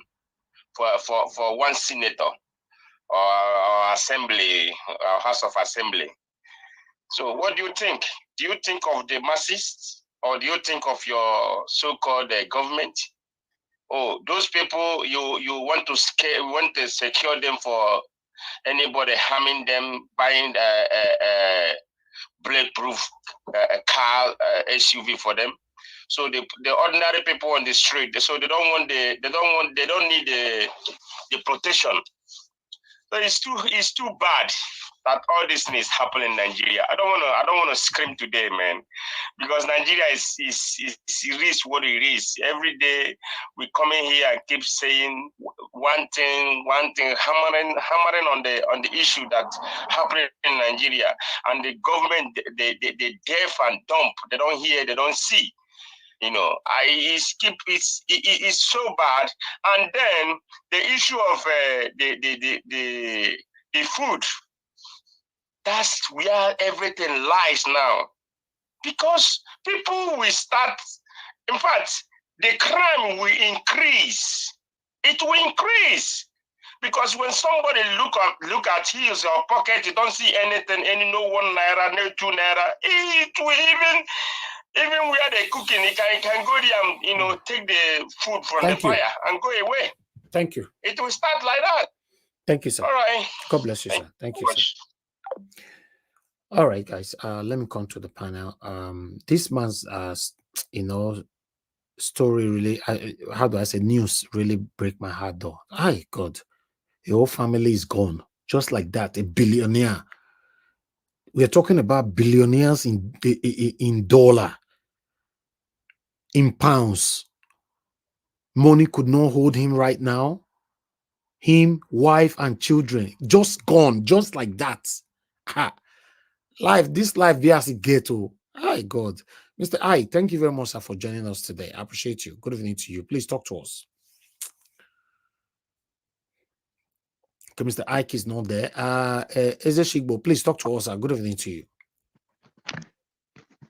for one senator or assembly or House of Assembly. So what do you think? Do you think of the masses or do you think of your so-called government? Oh, those people you want to secure them for anybody harming them, buying a bulletproof car, SUV for them. So the ordinary people on the street, so they don't need the protection. So it's too bad. that all this thing is happening in Nigeria. I don't wanna scream today, man, because Nigeria is what it is. Every day we come in here and keep saying one thing, hammering on the issue that's happening in Nigeria, and the government they deaf and dumb. They don't hear, they don't see. You know, it's so bad. And then the issue of the food, that's where everything lies now. Because people will start, in fact, the crime will increase. It will increase. Because when somebody look at his or pocket, you don't see anything, no 1 naira, no 2 naira. It will even where they're cooking, it can go there and take the food from the fire and go away. Thank you. It will start like that. Thank you, sir. All right. God bless you, sir. Thank you, sir. All right, guys. Let me come to the panel. This man's story really, how do I say, news really break my heart though. My God, the whole family is gone. Just like that, a billionaire. We are talking about billionaires in dollar, in pounds. Money could not hold him right now. Him, wife, and children just gone, just like that. This life, there's a ghetto. My God. Mr. I, thank you very much, sir, for joining us today. I appreciate you. Good evening to you. Please talk to us. Okay, Mr. Ike is not there. Eze Shigbo, please talk to us, sir. Good evening to you.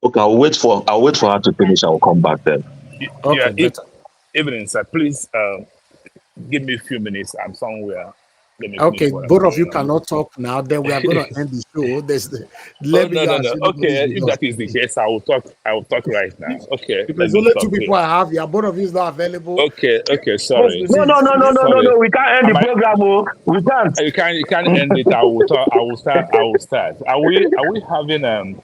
Okay, I'll wait for her to finish. I'll come back then. Okay, yeah, evening, sir. Please give me a few minutes. I'm somewhere. Okay, both of you cannot talk now. Then we are going to end the show. No. Okay, if that is the case, I will talk right now. Okay. Because only 2 people I have here. Both of you is not available. Okay, sorry. No. We can't end the program. We can't. You can't end it. I will start. Are we having am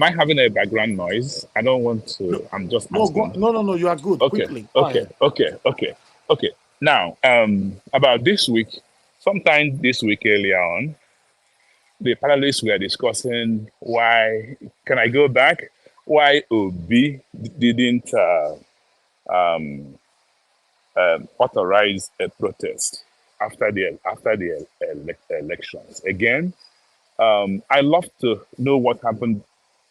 I having a background noise? I don't want to. I'm just asking. No. You are good. Okay. Quickly. Okay. Now, about this week, sometime this week earlier on, the panelists were discussing why, can I go back? Why Obi didn't authorize a protest after the elections. Again, I love to know what happened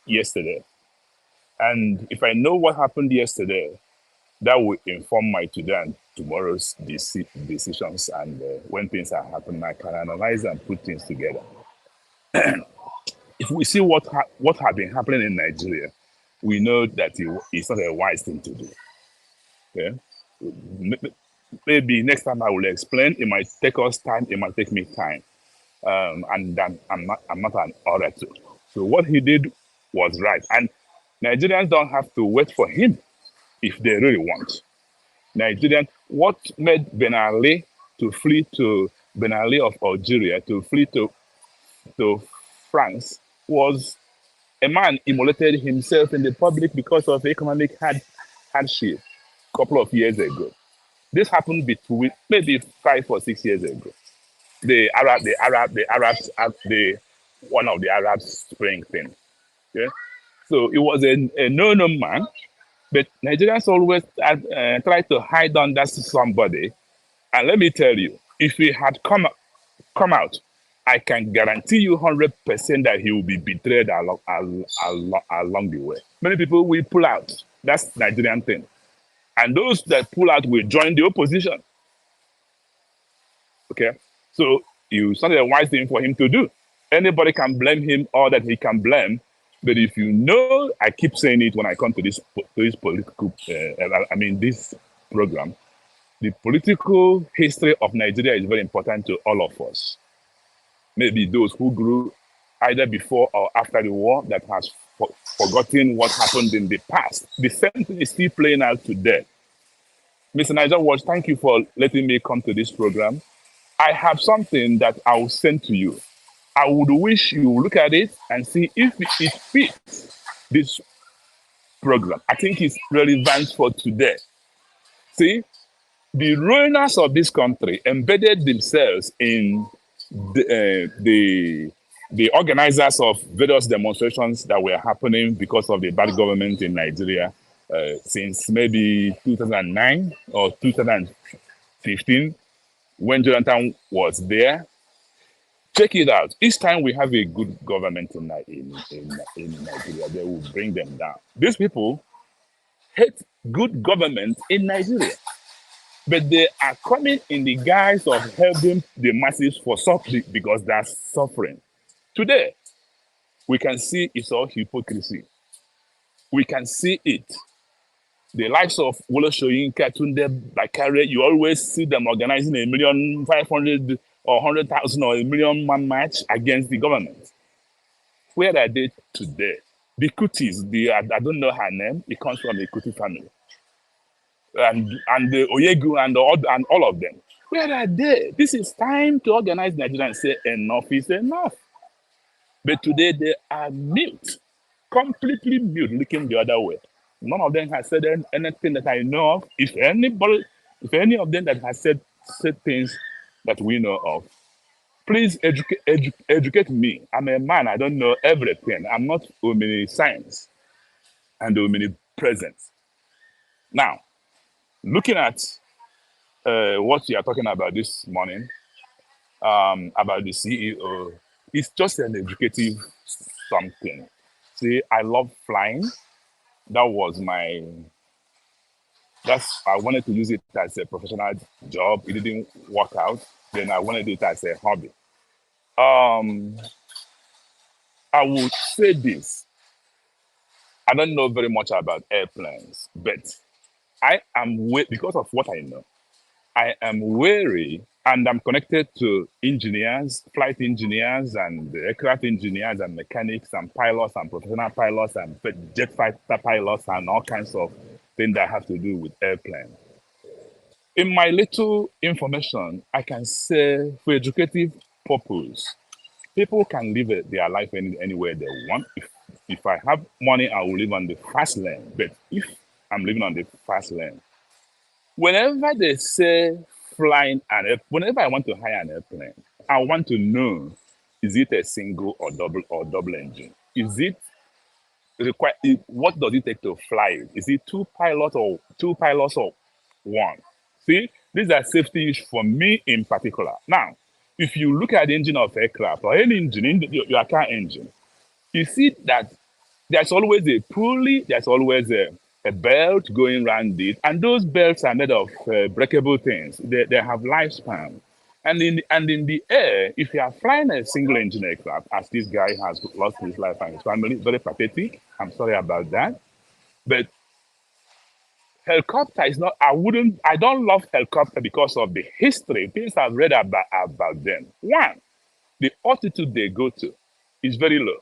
yesterday. And if I know what happened yesterday, that will inform my today and tomorrow's decisions. And when things are happening, I can analyze and put things together. If we see what has been happening in Nigeria, we know that it's not a wise thing to do. Okay? Maybe next time I will explain. It might take us time. It might take me time, and then I'm not an orator. So what he did was right, and Nigerians don't have to wait for him if they really want. Nigerian, what made Ben Ali to flee to Ben Ali of Algeria to flee to France was a man immolated himself in the public because of economic hardship a couple of years ago. This happened between maybe 5 or 6 years ago. One of the Arab Spring thing. Okay? So it was a no-no man. But Nigerians always try to hide under somebody. And let me tell you, if he had come out, I can guarantee you 100% that he will be betrayed along the way. Many people will pull out. That's Nigerian thing. And those that pull out will join the opposition. Okay? So it's not a wise thing for him to do. Anybody can blame him or that he can blame. But if you know, I keep saying it when I come to this political, this program, the political history of Nigeria is very important to all of us. Maybe those who grew either before or after the war that has forgotten what happened in the past. The same thing is still playing out today. Mr. Niger Watch, thank you for letting me come to this program. I have something that I will send to you. I would wish you look at it and see if it fits this program. I think it's relevant for today. See, the ruiners of this country embedded themselves in the organizers of various demonstrations that were happening because of the bad government in Nigeria since maybe 2009 or 2015, when Jonathan was there. Check it out. Each time we have a good government in Nigeria, they will bring them down. These people hate good government in Nigeria, but they are coming in the guise of helping the masses for suffering because they're suffering. Today, we can see it's all hypocrisy. We can see it. The likes of Wolo Soyinka, Tunde Bakare, you always see them organizing 1,500,000 or 100,000 or 1,000,000 man march against the government. Where are they today? The Kutis, I don't know her name, it comes from the Kuti family. And the Oyegu and all of them. Where are they? This is time to organize Nigeria and say enough is enough. But today they are mute, completely mute, looking the other way. None of them has said anything that I know of. If any of them that has said things that we know of, please educate me. I'm a man, I don't know everything. I'm not omniscience and omnipresence. Now, looking at what you are talking about this morning, about the CEO, it's just an educative something. See, I love flying. I wanted to use it as a professional job. It didn't work out. Then I wanted it as a hobby. I would say this. I don't know very much about airplanes, but I am because of what I know. I am wary, and I'm connected to engineers, flight engineers, and aircraft engineers, and mechanics, and pilots, and professional pilots, and jet fighter pilots, and all kinds of things that have to do with airplanes. In my little information, I can say for educative purpose, people can live their life anywhere they want. If I have money, I will live on the fast lane. But if I'm living on the fast lane, whenever they say flying whenever I want to hire an airplane, I want to know, is it a single or double engine? Is it what does it take to fly it? Is it two pilots or one? See, these are safety issues for me in particular. Now, if you look at the engine of aircraft or any engine, your car engine, you see that there's always a pulley, there's always a belt going around it, and those belts are made of breakable things. They have lifespan. And in the air, if you are flying a single engine aircraft, as this guy has lost his life and his family, very pathetic. I'm sorry about that. But helicopter is not, I don't love helicopter because of the history, things I've read about them. One, the altitude they go to is very low,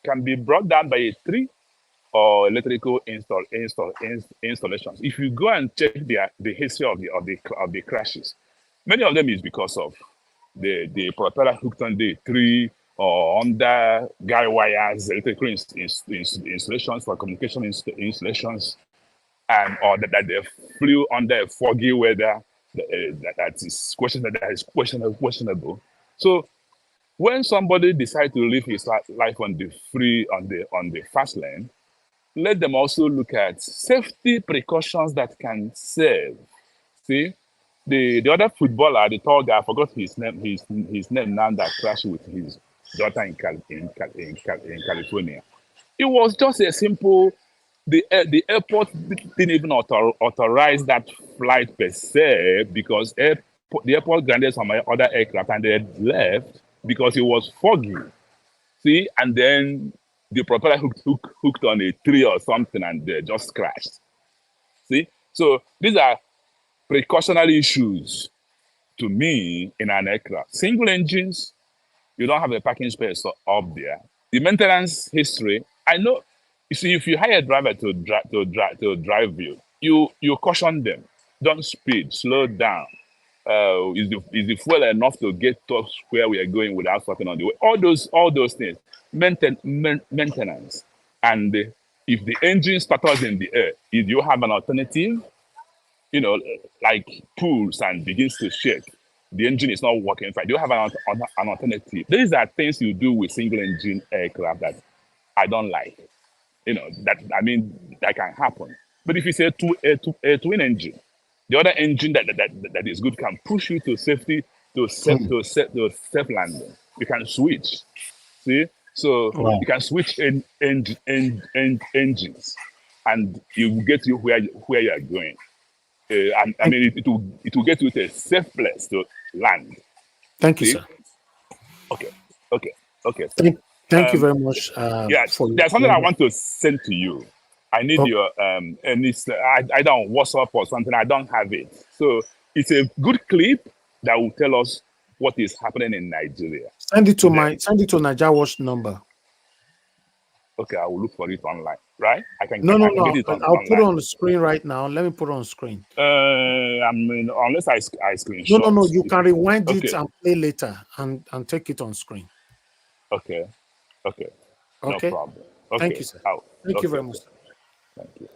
can be brought down by a tree or electrical installations. If you go and check the history of the crashes, many of them is because of the propeller hooked on the tree or under guy wires, electrical installations for communication installations, or that they flew under foggy weather that is questionable. So when somebody decides to live his life on the fast lane, let them also look at safety precautions that can save. See, the other footballer, the tall guy, I forgot his name now, that crashed with his daughter in California. It was just a simple, the airport didn't even authorize that flight per se, because the airport grounded some other aircraft and they had left because it was foggy. See, and then the propeller hooked on a tree or something and they just crashed. See, so these are precautionary issues to me in an aircraft. Single engines, you don't have a parking space up there. The maintenance history, I know. You see, if you hire a driver to drive you caution them. Don't speed, slow down. Is the fuel enough to get to where we are going without stopping on the way? All those things. Maintenance. And if the engine stutters in the air, if you have an alternative, like pulls and begins to shake, the engine is not working fine. Do you have an alternative? These are things you do with single engine aircraft that I don't like. That can happen. But if it's a twin engine, the other engine that is good can push you to safety, to safe landing. You can switch. See, so Wow. you can switch engines, and you get you where you are going. It will get you to a safe place to land. Thank you, sir. Okay. Thank you very much. There's something I want to send to you. I need your either on WhatsApp or something. I don't have it, so it's a good clip that will tell us what is happening in Nigeria. Send it to Niger Watch number. Okay, I will look for it online. Right? I can. No. Get it I'll put it on the screen right now. Let me put it on the screen. Unless I screenshot. No. You can rewind it and play later and take it on screen. Okay. No problem. Okay. Thank you, sir. Thank you very much. Thank you.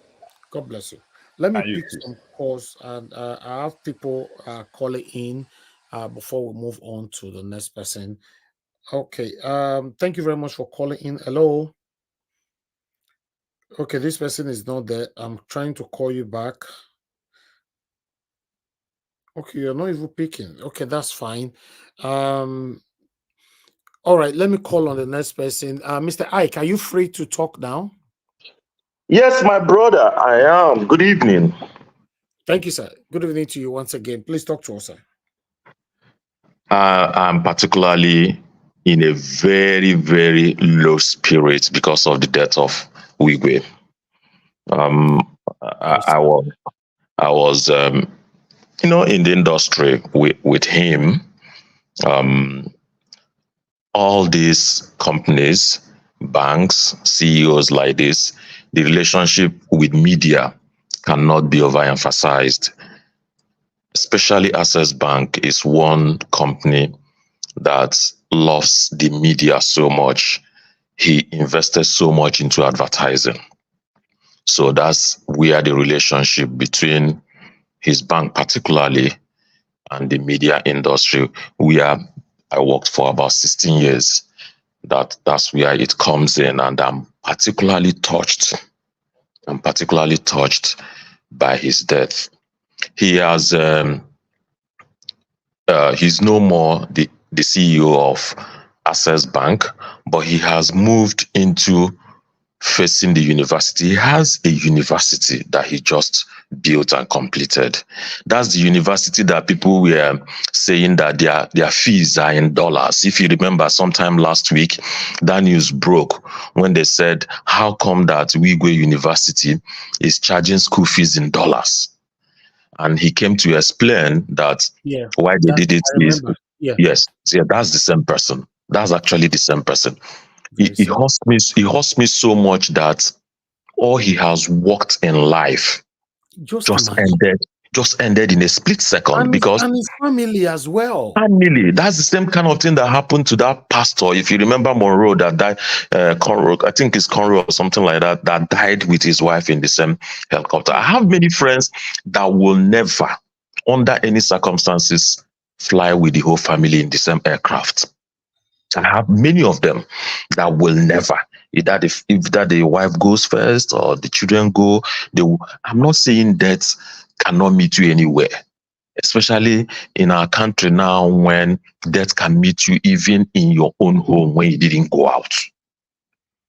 God bless you. Let me pick some calls, and I have people calling in before we move on to the next person. Okay. Thank you very much for calling in. Hello. Okay, this person is not there. I'm trying to call you back. Okay, you're not even picking. Okay, that's fine. All right, let me call on the next person. Mr. Ike, are you free to talk now? Yes, my brother, I am. Good evening. Thank you, sir. Good evening to you once again. Please talk to us, sir. I'm particularly in a very, very low spirit because of the death of Wigwe. I was in the industry with him. All these companies, banks, CEOs like this, the relationship with media cannot be overemphasized. Especially Access Bank is one company that loves the media so much. He invested so much into advertising. So that's where the relationship between his bank particularly and the media industry, where I worked for about 16 years, that's where it comes in. And I'm particularly touched by his death. He has he's no more the CEO of Access Bank, but he has moved into facing the university. He has a university that he just built and completed. That's the university that people were saying that their fees are in dollars. If you remember, sometime last week, that news broke when they said, how come that Wigwe University is charging school fees in dollars? And he came to explain that why they did it is, yes, that's the same person. That's actually the same person. He hurts me so much that all he has worked in life just ended in a split second. And his family as well. Family. That's the same kind of thing that happened to that pastor. If you remember Monroe that died, Conroe, I think it's Conroe or something like that, that died with his wife in the same helicopter. I have many friends that will never, under any circumstances, fly with the whole family in the same aircraft. I have many of them that will never. Either the wife goes first or the children go. I'm not saying death cannot meet you anywhere, especially in our country now when death can meet you even in your own home when you didn't go out.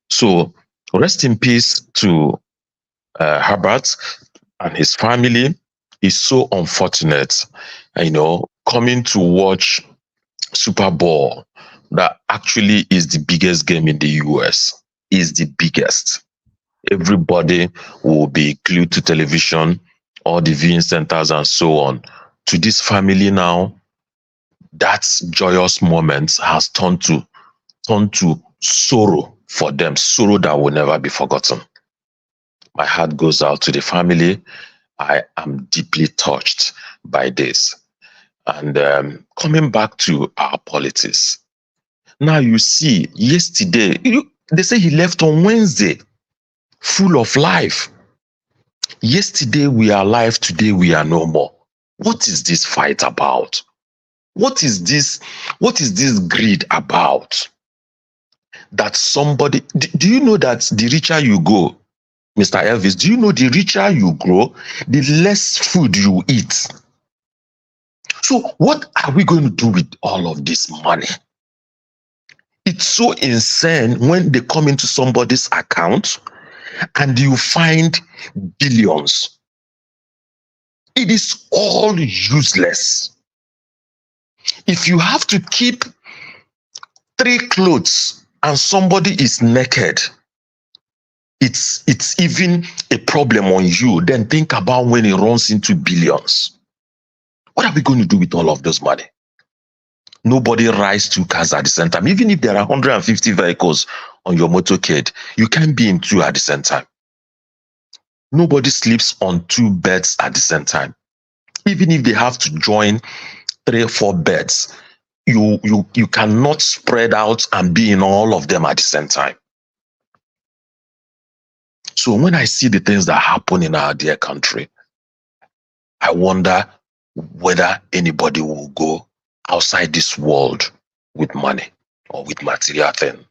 So rest in peace to Herbert and his family. Is so unfortunate, coming to watch Super Bowl that actually is the biggest game in the US, is the biggest. Everybody will be glued to television, all the viewing centers and so on. To this family now, that joyous moment has turned to sorrow for them, sorrow that will never be forgotten. My heart goes out to the family. I am deeply touched by this. And coming back to our politics, now you see, yesterday, they say he left on Wednesday, full of life. Yesterday we are alive, today we are no more. What is this fight about? What is this greed about? That somebody, do you know that the richer you go, Mr. Elvis, do you know the richer you grow, the less food you eat? So what are we going to do with all of this money? It's so insane when they come into somebody's account and you find billions. It is all useless. If you have to keep 3 clothes and somebody is naked, it's even a problem on you. Then think about when it runs into billions. What are we going to do with all of those money? Nobody rides 2 cars at the same time. Even if there are 150 vehicles on your motorcade, you can't be in 2 at the same time. Nobody sleeps on 2 beds at the same time. Even if they have to join 3 or 4 beds, you cannot spread out and be in all of them at the same time. So when I see the things that happen in our dear country, I wonder whether anybody will go outside this world with money or with material thing.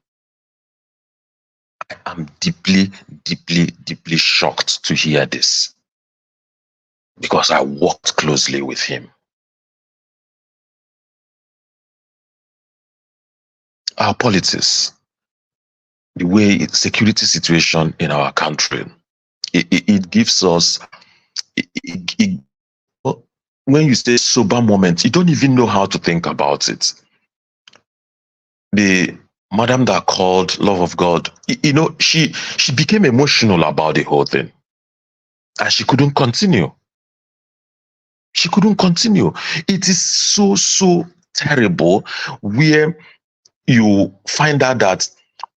I am deeply, deeply, deeply shocked to hear this because I worked closely with him. Our politics, the way security situation in our country, it gives us, when you say sober moment, you don't even know how to think about it. The madam that called Love of God, she became emotional about the whole thing. And she couldn't continue. She couldn't continue. It is so terrible where you find out that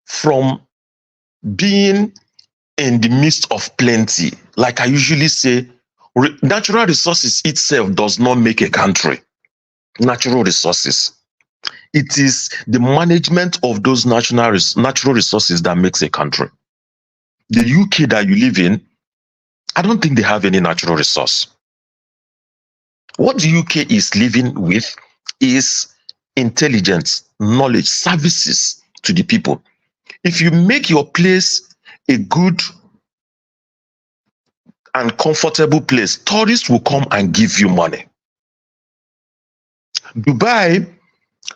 from being in the midst of plenty, like I usually say, natural resources itself does not make a country. Natural resources. It is the management of those natural resources that makes a country. The UK that you live in, I don't think they have any natural resource. What the UK is living with is intelligence, knowledge, services to the people. If you make your place a good and comfortable place, tourists will come and give you money. Dubai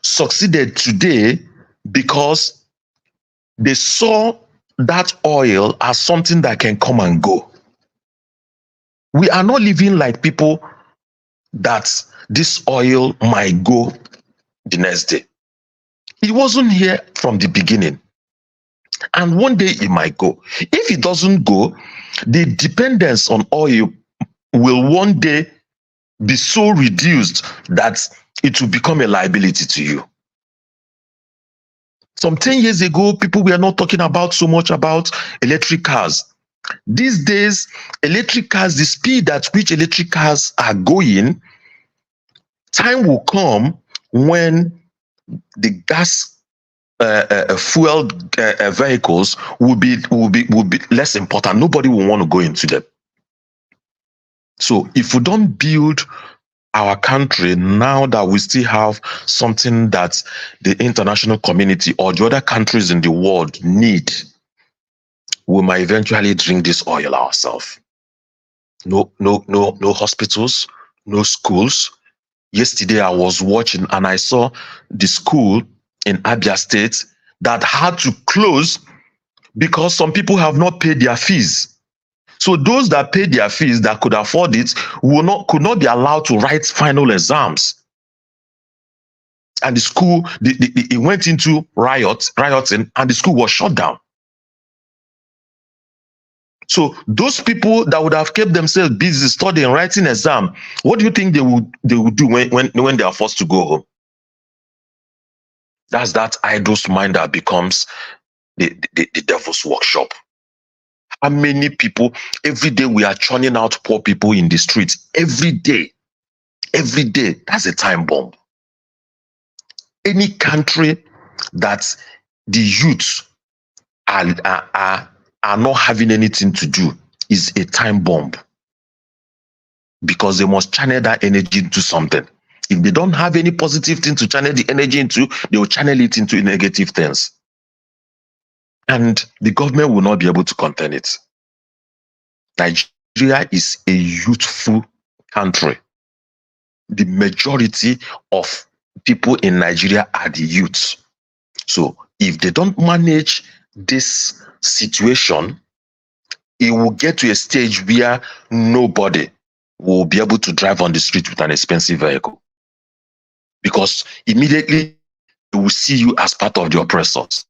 succeeded today because they saw that oil as something that can come and go. We are not living like people that this oil might go the next day. It wasn't here from the beginning. And one day it might go. If it doesn't go, the dependence on oil will one day be so reduced that it will become a liability to you. Some 10 years ago, people were not talking about so much about electric cars. These days, electric cars, the speed at which electric cars are going, time will come when the gas fueled vehicles will be less important. Nobody will want to go into them. So if we don't build our country now that we still have something that the international community or the other countries in the world need, we might eventually drink this oil ourselves. No hospitals, no schools. Yesterday I was watching and I saw the school in Abia State that had to close because some people have not paid their fees. So those that paid their fees that could afford it could not be allowed to write final exams. And the school, it went into rioting, and the school was shut down. So those people that would have kept themselves busy studying, writing exam, what do you think they would do when they are forced to go home? That's that idle's mind that becomes the devil's workshop. How many people, every day we are churning out poor people in the streets, every day, that's a time bomb. Any country that the youths are not having anything to do is a time bomb, because they must channel that energy into something. if they don't have any positive thing to channel the energy into, they will channel it into negative things. And the government will not be able to contain it. Nigeria is a youthful country. The majority of people in Nigeria are the youths. So if they don't manage this situation, it will get to a stage where nobody will be able to drive on the street with an expensive vehicle. Because immediately they will see you as part of the oppressors.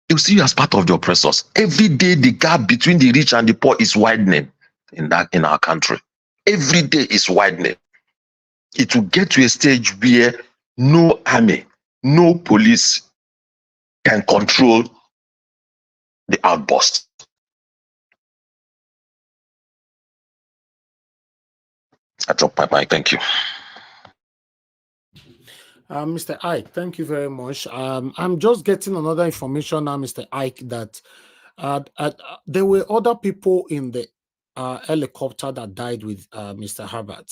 They will see you as part of the oppressors. Every day the gap between the rich and the poor is widening in our country. Every day is widening. It will get to a stage where no army, no police can control the outburst. I drop my mic. Thank you. Mr. Ike, thank you very much. I'm just getting another information now, Mr. Ike, that there were other people in the helicopter that died with Mr. Herbert.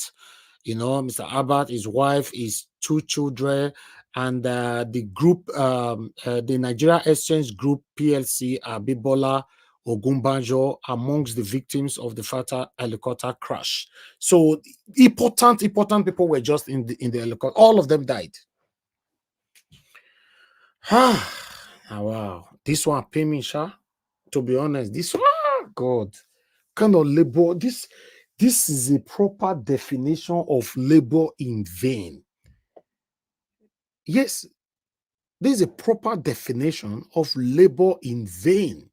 You know, Mr. Herbert, his wife, his 2 children, and the group, the Nigeria Exchange Group PLC, Abibola Ogunbanjo, amongst the victims of the fatal helicopter crash. So important people were just in the helicopter. All of them died. Wow, this one pay me, Sha. To be honest, this one, God, kind of labor. This is a proper definition of labor in vain. Yes, this is a proper definition of labor in vain.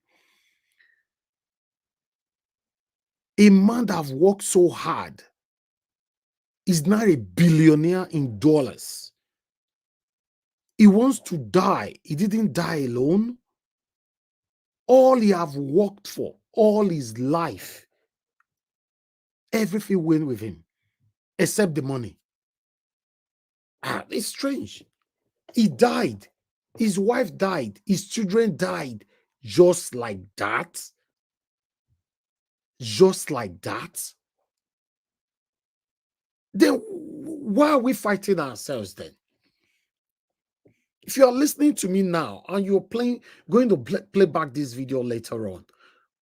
A man that have worked so hard is now a billionaire in dollars. He wants to die. He didn't die alone. All he have worked for all his life, everything went with him except the money. It's strange. He died. His wife died. His children died. Just like that. Just like that. Then why are we fighting ourselves then? If you are listening to me now and you're going to play back this video later on,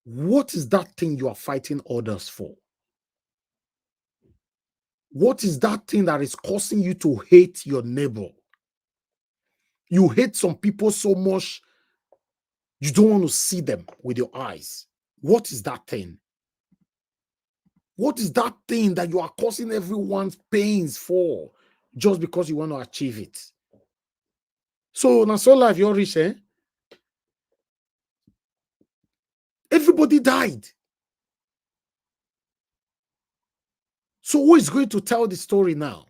what is that thing you are fighting others for? What is that thing that is causing you to hate your neighbor? You hate some people so much, you don't want to see them with your eyes. What is that thing? What is that thing that you are causing everyone's pains for just because you want to achieve it? So, now so life you're rich, eh? Everybody died. So who is going to tell the story now?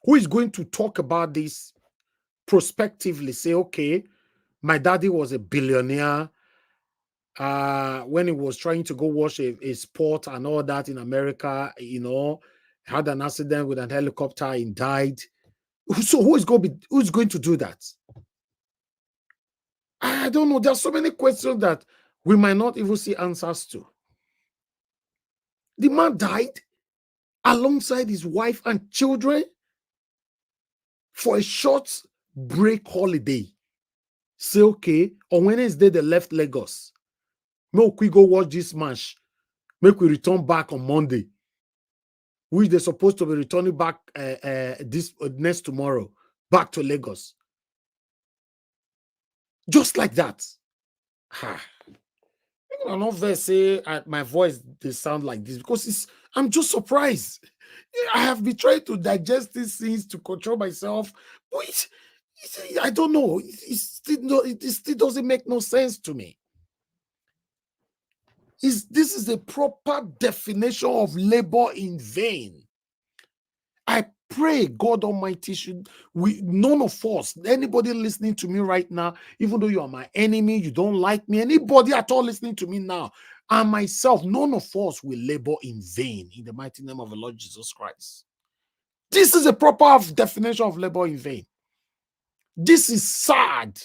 Who is going to talk about this prospectively? Say, okay, my daddy was a billionaire when he was trying to go watch a sport and all that in America, you know, had an accident with an helicopter and died. So who's going to do that? I don't know. There's so many questions that we might not even see answers to. The man died alongside his wife and children for a short break holiday. Say, okay, on Wednesday they left Lagos. Make we go watch this match. Make we return back on Monday, which they're supposed to be returning back this next tomorrow, back to Lagos. Just like that. I'm not very say my voice they sound like this because I'm just surprised. I have been trying to digest these things to control myself, but I don't know. It still doesn't make no sense to me. This is a proper definition of labor in vain. I pray God Almighty none of us, anybody listening to me right now, even though you are my enemy, you don't like me, anybody at all listening to me now, and myself, none of us will labor in vain in the mighty name of the Lord Jesus Christ. This is a proper definition of labor in vain. This is sad.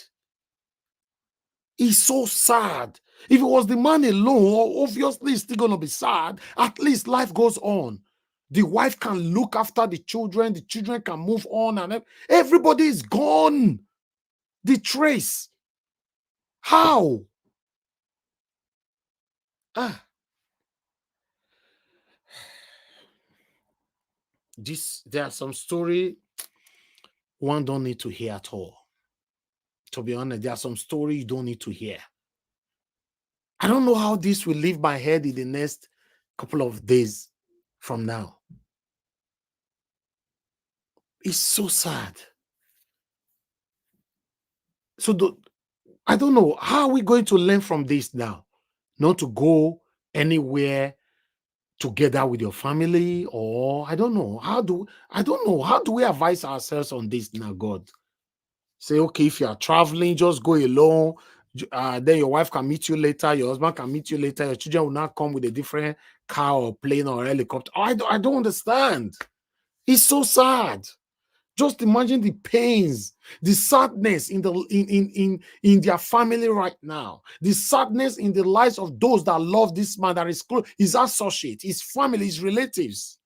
It's so sad. If it was the man alone, obviously it's still going to be sad. At least life goes on. The wife can look after the children can move on, and everybody is gone. The trace. How? There are some story one don't need to hear at all. To be honest, there are some story you don't need to hear. I don't know how this will leave my head in the next couple of days from now. It's so sad. So I don't know, how are we going to learn from this now? Not to go anywhere together with your family, or I don't know. How do we advise ourselves on this now, God? Say, okay, if you are traveling, just go alone. Then your wife can meet you later, your husband can meet you later, your children will not come with a different car or plane or helicopter. I don't understand. It's so sad. Just imagine the pains, the sadness in their family right now, the sadness in the lives of those that love this man, that is close, his associate, his family, his relatives.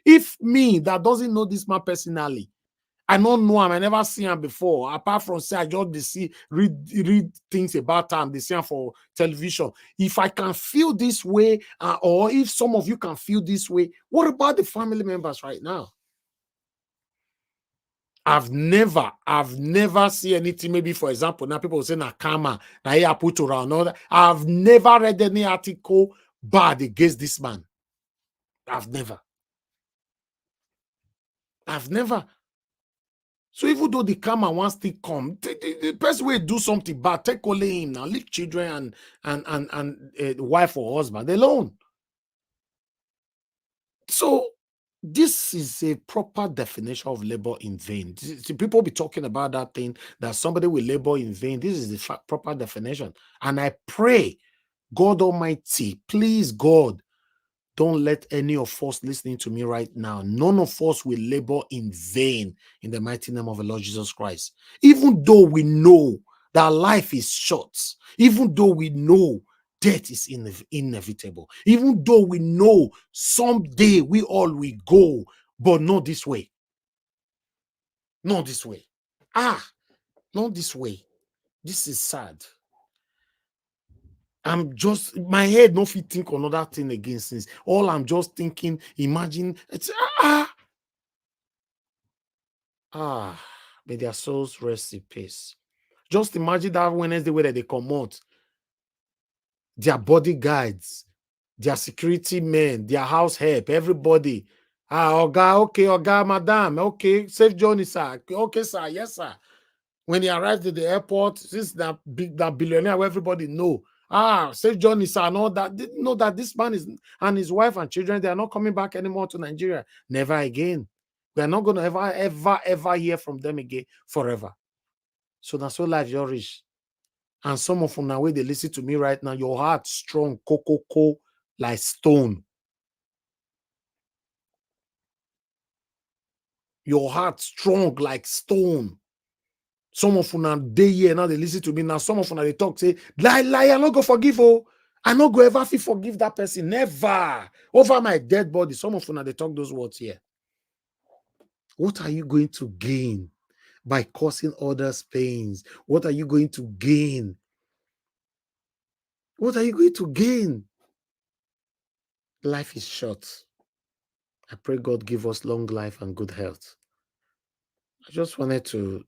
If me that doesn't know this man personally, I don't know him, I never see him before, apart from say I just read things about him, they see him for television. If I can feel this way, or if some of you can feel this way, what about the family members right now? I've never seen anything. Maybe, for example, now people say Nakama, now put around all that. I've never read any article bad against this man. I've never. So even though the karma wants to come, the best way to do something bad, take only him now, leave children and wife or husband alone. So this is a proper definition of labor in vain. People be talking about that thing, that somebody will labor in vain. This is the proper definition. And I pray, God Almighty, please, God, don't let any of us listening to me right now, none of us will labor in vain in the mighty name of the Lord Jesus Christ. Even though we know that life is short, even though we know death is inevitable, even though we know someday we all will go, but not this way. Not this way. Not this way. This is sad. I'm just, my head no fit think another thing against this. All I'm just thinking, imagine, it's may their souls rest in peace. Just imagine that Wednesday where they come out, their bodyguards, their security men, their house help, everybody. Oga, okay, Oga, madam, okay, safe journey, sir. Okay, sir, yes, sir. When he arrived at the airport, since that billionaire, everybody know. Safe journey, sir, and all that. Didn't know that this man is, and his wife and children, they are not coming back anymore to Nigeria. Never again. We are not going to ever hear from them again forever. So that's what life you're rich. And some of them now, where they listen to me right now, your heart strong, cocoa, like stone. Your heart strong like stone. Some of them now, they here now, they listen to me now. Some of them now, they talk, say, lie, I'm not going to forgive, oh. I'm not going to ever forgive that person. Never. Over my dead body. Some of them now, they talk those words here. What are you going to gain by causing others pains? What are you going to gain? What are you going to gain? Life is short. I pray God give us long life and good health. I just wanted to,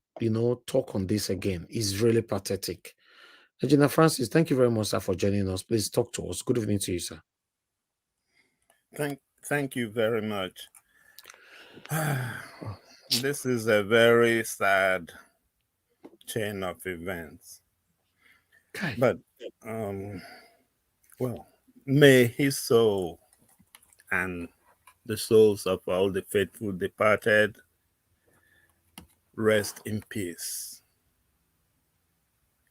talk on this again. It's really pathetic. Regina Francis, thank you very much, sir, for joining us. Please talk to us. Good evening to you, sir. Thank you very much. This is a very sad chain of events. Okay. But, may his soul and the souls of all the faithful departed rest in peace.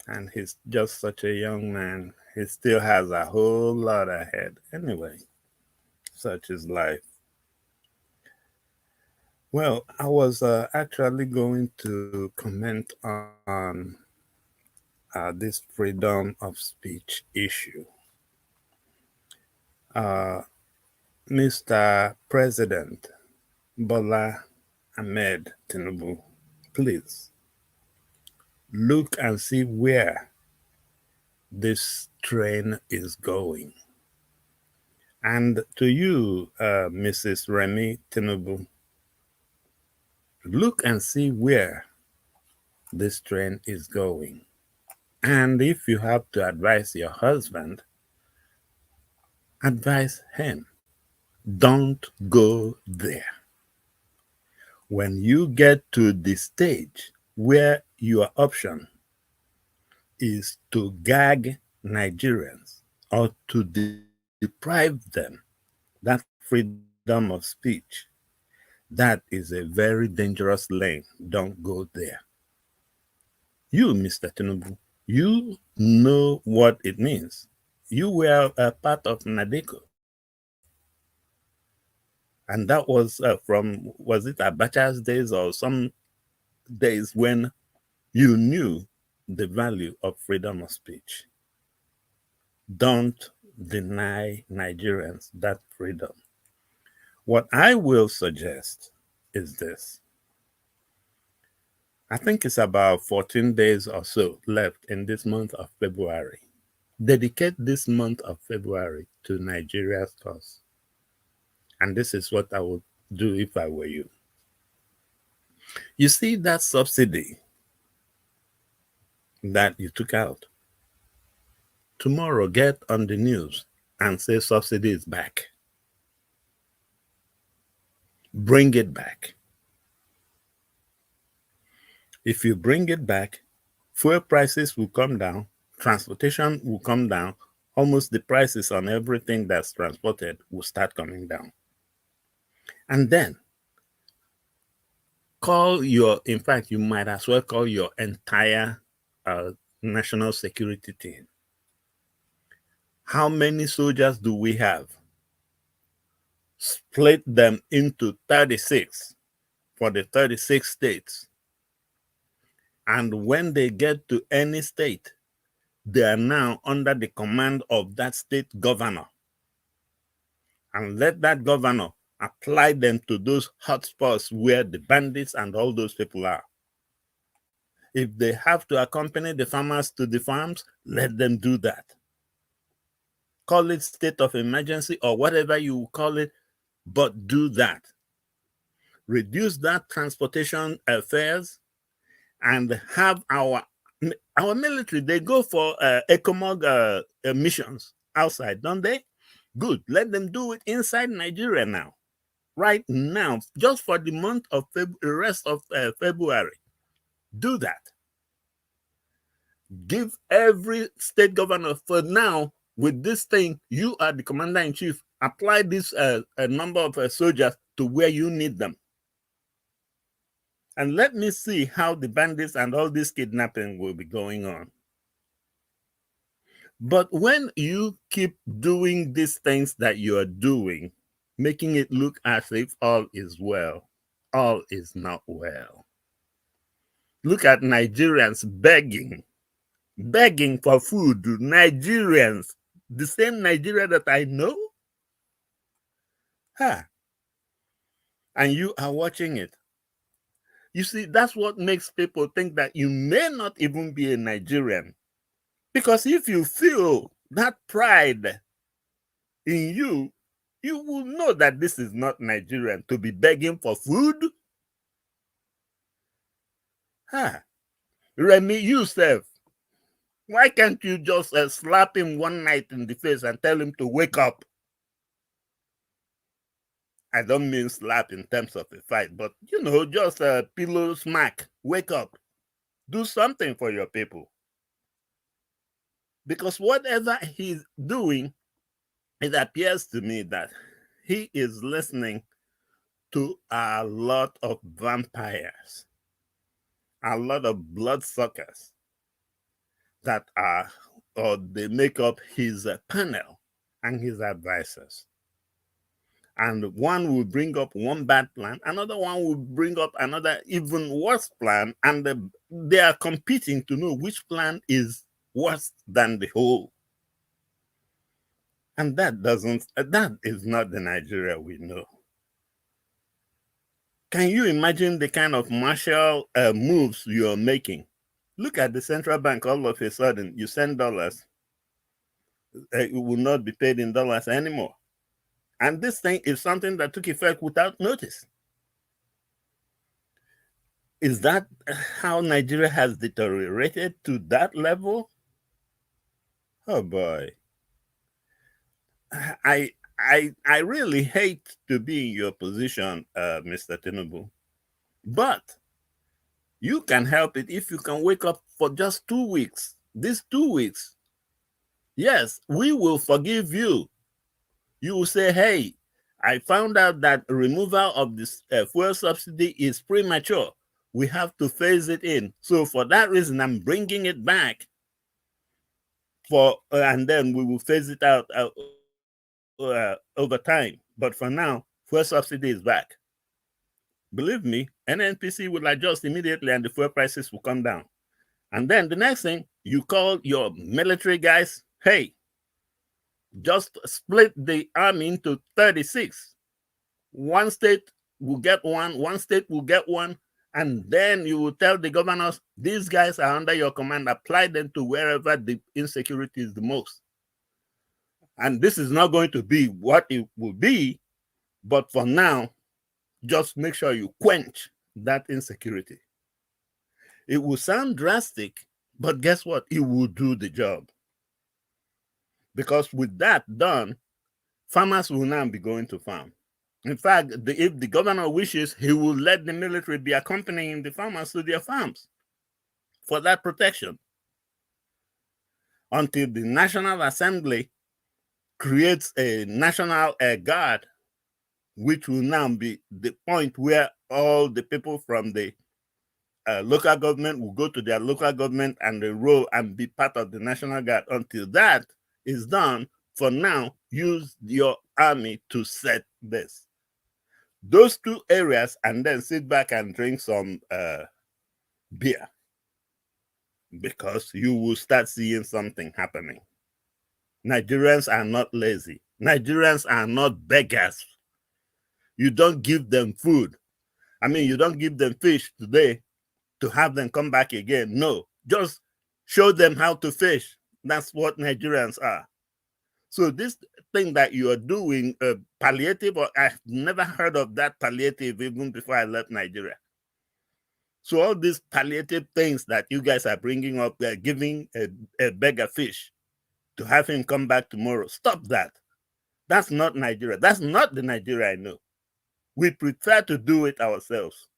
And he's just such a young man. He still has a whole lot ahead. Anyway, such is life. Well, I was actually going to comment on this freedom of speech issue. Mr. President Bola Ahmed Tinubu, please look and see where this train is going. And to you, Mrs. Remy Tinubu, look and see where this train is going. And if you have to advise your husband, advise him. Don't go there. When you get to the stage where your option is to gag Nigerians or to deprive them that freedom of speech, that is a very dangerous lane. Don't go there. You, Mr. Tinubu, you know what it means. You were a part of Nadeko. And that was was it Abacha's days or some days when you knew the value of freedom of speech. Don't deny Nigerians that freedom. What I will suggest is this. I think it's about 14 days or so left in this month of February. Dedicate this month of February to Nigeria's cause. And this is what I would do if I were you. You see that subsidy that you took out? Tomorrow, get on the news and say subsidy is back. Bring it back. If you bring it back, fuel prices will come down, transportation will come down, almost the prices on everything that's transported will start coming down. And then in fact, you might as well call your entire national security team. How many soldiers do we have? Split them into 36 for the 36 states. And when they get to any state, they are now under the command of that state governor. And let that governor apply them to those hotspots where the bandits and all those people are. If they have to accompany the farmers to the farms, let them do that. Call it state of emergency or whatever you call it, but do that. Reduce that transportation fares and have our military, they go for ECOMOG missions outside, don't they? Good. Let them do it inside Nigeria now. Right now, just for the month of the rest of February. Do that. Give every state governor for now, with this thing, you are the commander-in-chief. Apply this number of soldiers to where you need them. And let me see how the bandits and all this kidnapping will be going on. But when you keep doing these things that you are doing, making it look as if all is well, all is not well. Look at Nigerians begging for food. Nigerians, the same Nigeria that I know. And you are watching it. You see, that's what makes people think that you may not even be a Nigerian. Because if you feel that pride in you, you will know that this is not Nigerian to be begging for food. Remy, yourself, why can't you just slap him one night in the face and tell him to wake up? I don't mean slap in terms of a fight, but, just a pillow smack. Wake up. Do something for your people. Because whatever he's doing, it appears to me that he is listening to a lot of vampires, a lot of bloodsuckers that they make up his panel and his advisors. And one will bring up one bad plan, another one will bring up another even worse plan, and they are competing to know which plan is worse than the whole. And that is not the Nigeria we know. Can you imagine the kind of martial moves you're making? Look at the central bank. All of a sudden, you send dollars, it will not be paid in dollars anymore. And this thing is something that took effect without notice. Is that how Nigeria has deteriorated to that level? Oh boy. I really hate to be in your position, Mr. Tinubu, but you can help it if you can wake up for just 2 weeks. These 2 weeks, yes, we will forgive you. You will say, hey, I found out that removal of this fuel subsidy is premature. We have to phase it in. So for that reason, I'm bringing it back and then we will phase it out over time. But for now, fuel subsidy is back. Believe me, NNPC will adjust immediately and the fuel prices will come down. And then the next thing, you call your military guys, hey, just split the army into 36. One state will get one state will get one, and then you will tell the governors, these guys are under your command, apply them to wherever the insecurity is the most. And this is not going to be what it will be, but for now, just make sure you quench that insecurity. It will sound drastic, but guess what? It will do the job. Because with that done, farmers will now be going to farm. In fact, if the governor wishes, he will let the military be accompanying the farmers to their farms for that protection until the National Assembly creates a national guard, which will now be the point where all the people from the local government will go to their local government and enroll and be part of the National Guard. Until that is done, for now, use your army to set this. Those two areas, and then sit back and drink some beer, because you will start seeing something happening. Nigerians are not lazy. Nigerians are not beggars. You don't give them food. I mean, you don't give them fish today to have them come back again. No, just show them how to fish. That's what Nigerians are. So this thing that you are doing, palliative, or I've never heard of that palliative even before I left Nigeria. So all these palliative things that you guys are bringing up, they're giving a beggar fish to have him come back tomorrow. Stop that. That's not Nigeria. That's not the Nigeria I know. We prefer to do it ourselves.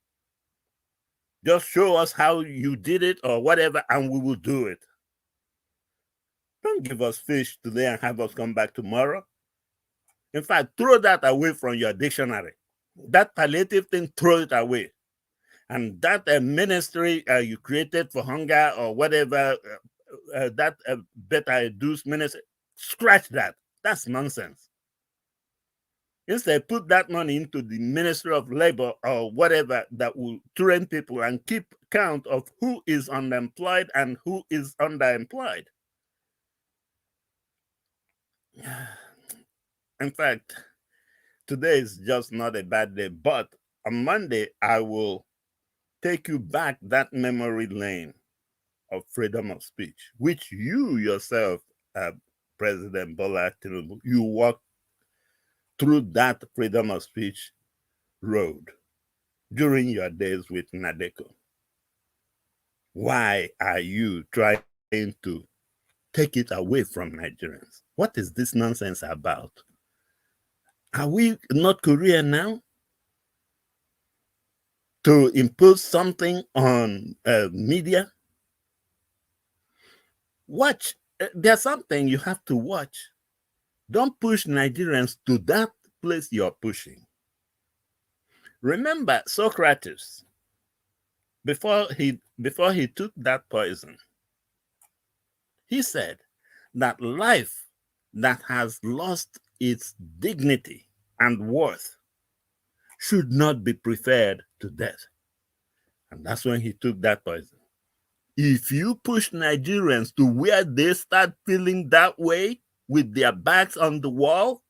Just show us how you did it or whatever, and we will do it. Don't give us fish today and have us come back tomorrow. In fact, throw that away from your dictionary. That palliative thing, throw it away. And that ministry you created for hunger or whatever, that better reduce ministry, scratch that. That's nonsense. Instead, put that money into the Ministry of Labor or whatever that will train people and keep count of who is unemployed and who is underemployed. In fact, today is just not a bad day, but on Monday, I will take you back that memory lane of freedom of speech, which you yourself, President Bola Tinubu, you walked through that freedom of speech road during your days with Nadeko. Why are you trying to take it away from Nigerians? What is this nonsense about? Are we North Korea now? To impose something on media? Watch. There's something you have to watch. Don't push Nigerians to that place you're pushing. Remember Socrates, before he took that poison, he said that life that has lost its dignity and worth should not be preferred to death. And that's when he took that poison. If you push Nigerians to where they start feeling that way, with their backs on the wall,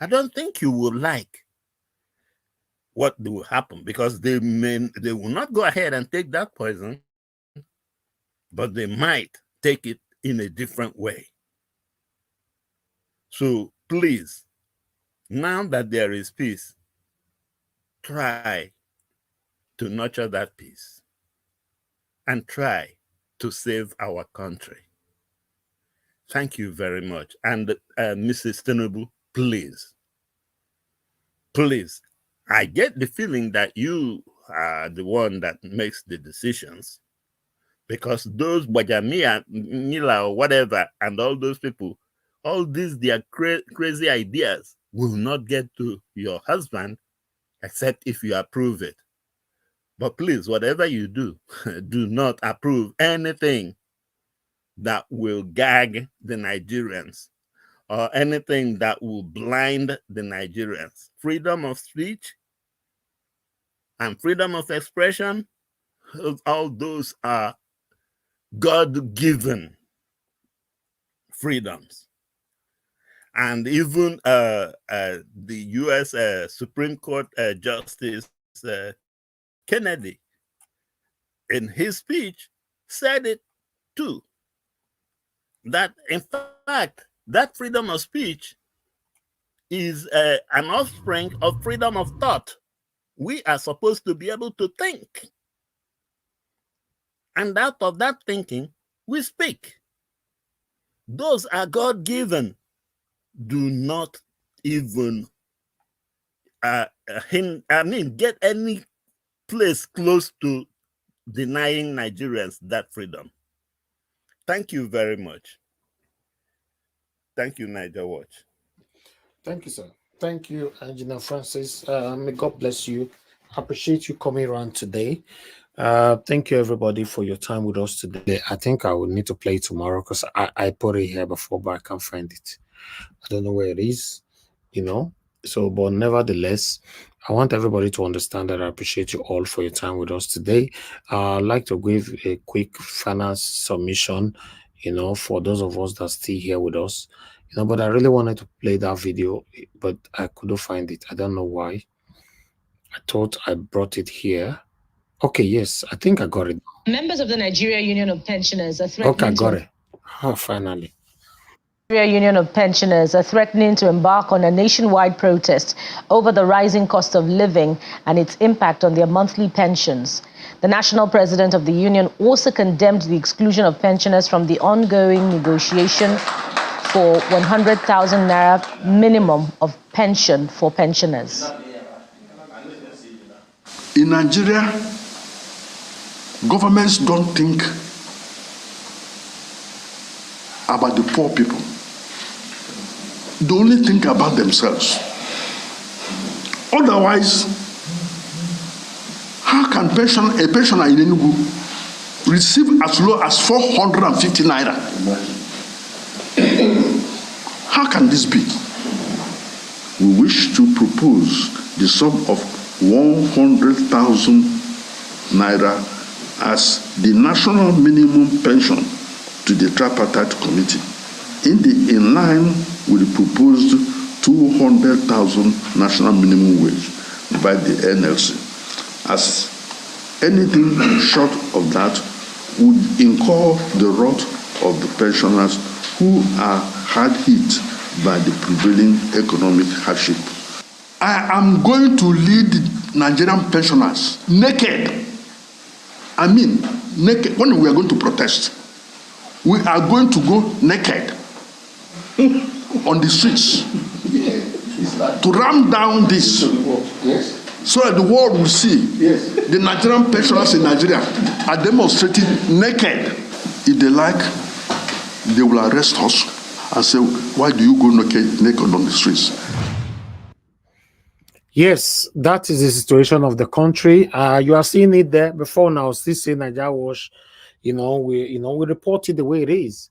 I don't think you will like what will happen, because they will not go ahead and take that poison, but they might take it in a different way. So please, now that there is peace, try to nurture that peace and try to save our country. Thank you very much. And Mrs. Tinubu, please, I get the feeling that you are the one that makes the decisions, because those Bajamia, Mila, or whatever, and all those people, all these their crazy ideas will not get to your husband except if you approve it. But please, whatever you do, do not approve anything that will gag the Nigerians or anything that will blind the Nigerians. Freedom of speech and freedom of expression, all those are God-given freedoms. And even the U.S. Supreme Court Justice Kennedy, in his speech, said it too, that in fact, that freedom of speech is an offspring of freedom of thought. We are supposed to be able to think. And out of that thinking, we speak. Those are God-given. Do not even get any place close to denying Nigerians that freedom. Thank you very much. Thank you, Niger Watch. Thank you, sir. Thank you, Engineer Francis. May God bless you. Appreciate you coming around today. Thank you, everybody, for your time with us today. I think I will need to play it tomorrow because I put it here before, but I can't find it. I don't know where it is, So, but nevertheless, I want everybody to understand that I appreciate you all for your time with us today. I'd like to give a quick final submission, for those of us that still here with us. But I really wanted to play that video, but I couldn't find it. I don't know why. I thought I brought it here. Okay, yes, I think I got it. Members of the Nigeria Union of Pensioners are threatening Okay, I got it. Oh, finally. Nigeria Union of Pensioners are threatening to embark on a nationwide protest over the rising cost of living and its impact on their monthly pensions. The national president of the union also condemned the exclusion of pensioners from the ongoing negotiation for 100,000 naira minimum of pension for pensioners. In Nigeria, governments don't think about the poor people. They only think about themselves. Otherwise, how can a pensioner in Tinubu receive as low as 450 naira? How can this be? We wish to propose the sum of 100,000 naira as the national minimum pension to the tripartite committee, in line with the proposed 200,000 national minimum wage by the NLC, as anything short of that would incur the wrath of the pensioners who are hard hit by the prevailing economic hardship. I am going to lead Nigerian pensioners naked. I mean, naked. When we are going to protest, we are going to go naked on the streets to ram down this, so that the world will see the Nigerian pensioners in Nigeria are demonstrating naked. If they like, they will arrest us and say, why do you go naked on the streets? Yes, that is the situation of the country. You are seeing it there before now. Still saying Niger Wash, we report it the way it is.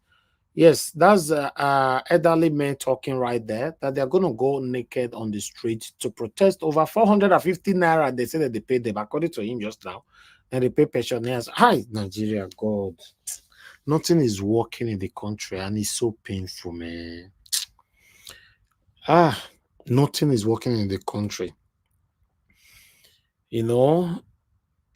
Yes, that's elderly men talking right there, that they're going to go naked on the street to protest over 450 naira. They say that they pay them, according to him just now, and they pay pensioners. Hi, Nigeria, God. Nothing is working in the country, and it's so painful, man. Nothing is working in the country. You know,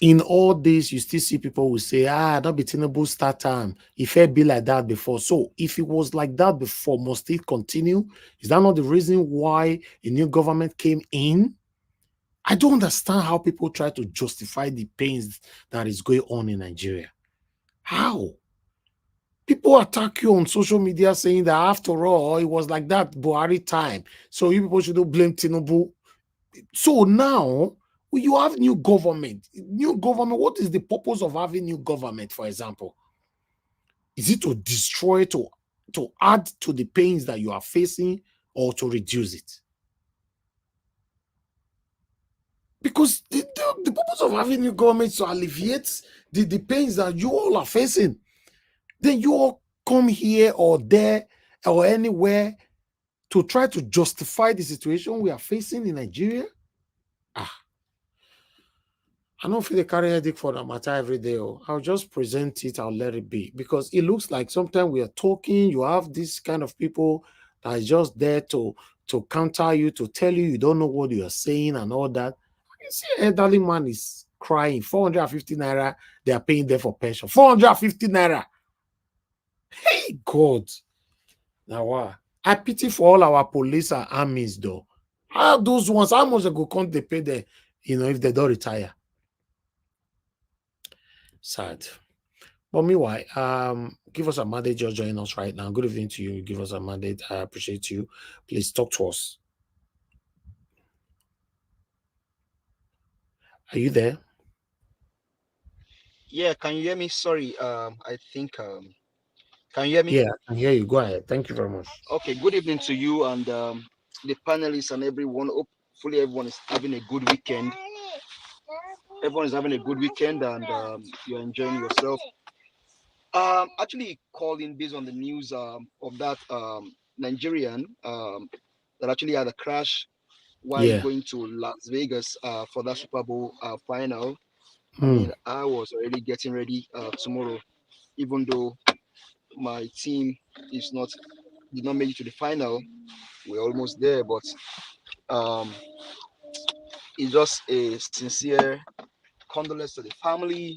in all this, you still see people who say, don't be Tinubu start time. If it be like that before. So if it was like that before, must it continue? Is that not the reason why a new government came in? I don't understand how people try to justify the pains that is going on in Nigeria. How? People attack you on social media saying that after all, it was like that Buhari time. So you people shouldn't blame Tinubu. So now you have new government. New government, what is the purpose of having new government, for example? Is it to destroy, to add to the pains that you are facing, or to reduce it? Because the purpose of having new government is to alleviate the pains that you all are facing. Then you all come here or there or anywhere to try to justify the situation we are facing in Nigeria. I don't feel the carry headache for the matter every day. I'll just present it, I'll let it be. Because it looks like sometimes we are talking, you have this kind of people that are just there to counter you, to tell you don't know what you are saying and all that. You see, elderly man is crying, 450 naira, they are paying there for pension. 450 naira. Hey, God. Now, what? I pity for all our police and armies, though. How those ones, how much they go come they pay them, if they don't retire? Sad. But meanwhile, give us a mandate. Just join us right now. Good evening to you. Give us a mandate. I appreciate you. Please talk to us. Are you there? Yeah, can you hear me? Sorry, I think can you hear me? Yeah, I can hear you. Go ahead. Thank you very much. Okay, good evening to you and the panelists and everyone. Hopefully everyone is having a good weekend. Everyone is having a good weekend and you're enjoying yourself. Actually calling based on the news of that Nigerian that actually had a crash while Yeah. going to Las Vegas for that Super Bowl final. I Hmm. mean, I was already getting ready tomorrow, even though my team did not make it to the final. We're almost there, but um, it's just a sincere condolence to the family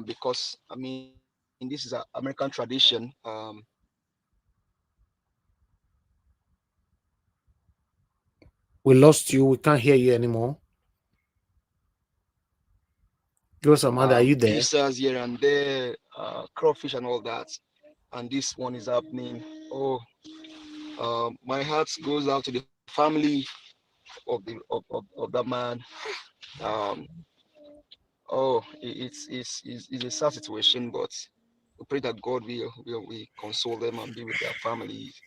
because I mean this is an American tradition. We lost you. We can't hear you anymore. Give us a mandate. Are you there? Pizzas here and there, crawfish and all that, and this one is happening. Oh, my heart goes out to the family of that man. Um, oh, it's a sad situation, but we pray that God will console them and be with their families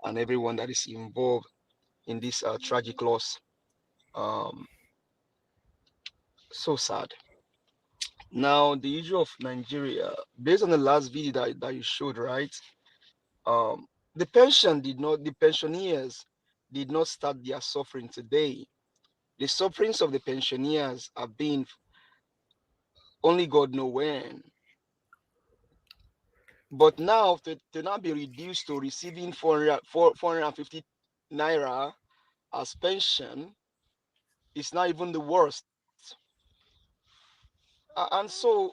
and everyone that is involved in this tragic loss. Um, so sad. Now, the issue of Nigeria, based on the last video that you showed, right? Um, the pensioners did not start their suffering today. The sufferings of the pensioners have been only God know when. But now to now be reduced to receiving 450 naira as pension is not even the worst. And so,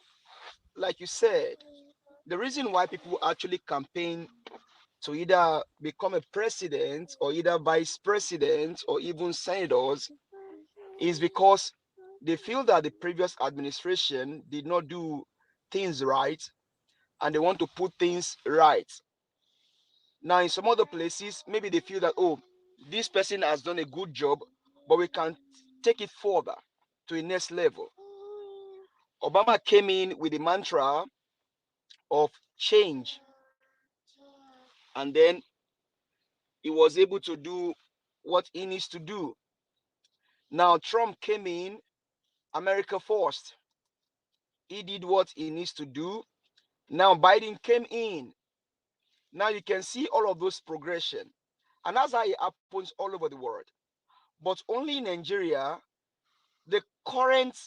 like you said, the reason why people actually campaign to either become a president or either vice president or even senators is because they feel that the previous administration did not do things right and they want to put things right. Now, in some other places, maybe they feel that, oh, this person has done a good job, but we can take it further to a next level. Obama came in with the mantra of change, and then he was able to do what he needs to do. Now, Trump came in, America first. He did what he needs to do. Now, Biden came in. Now you can see all of those progression. And that's how it happens all over the world. But only in Nigeria, the current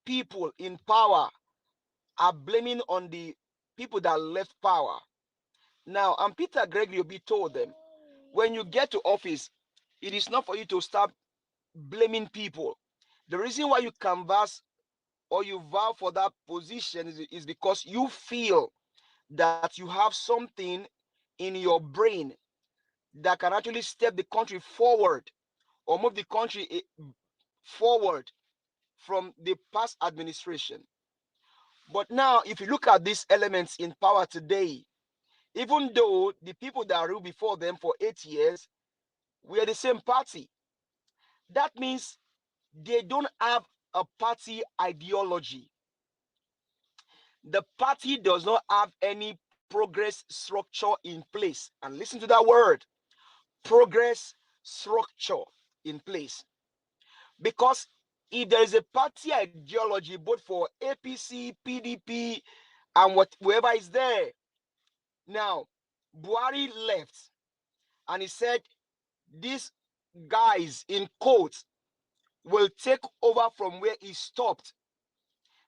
people in power are blaming on the people that left power. Now, and Peter Gregory Obi told them, when you get to office, it is not for you to start blaming people. The reason why you canvass or you vow for that position is because you feel that you have something in your brain that can actually step the country forward or move the country forward from the past administration. But now, if you look at these elements in power today, even though the people that ruled before them for 8 years were the same party, that means they don't have a party ideology. The party does not have any progress structure in place. And listen to that word, progress structure in place. Because if there is a party ideology, both for APC, PDP, and whoever is there, now, Buhari left, and he said, these guys in quotes will take over from where he stopped.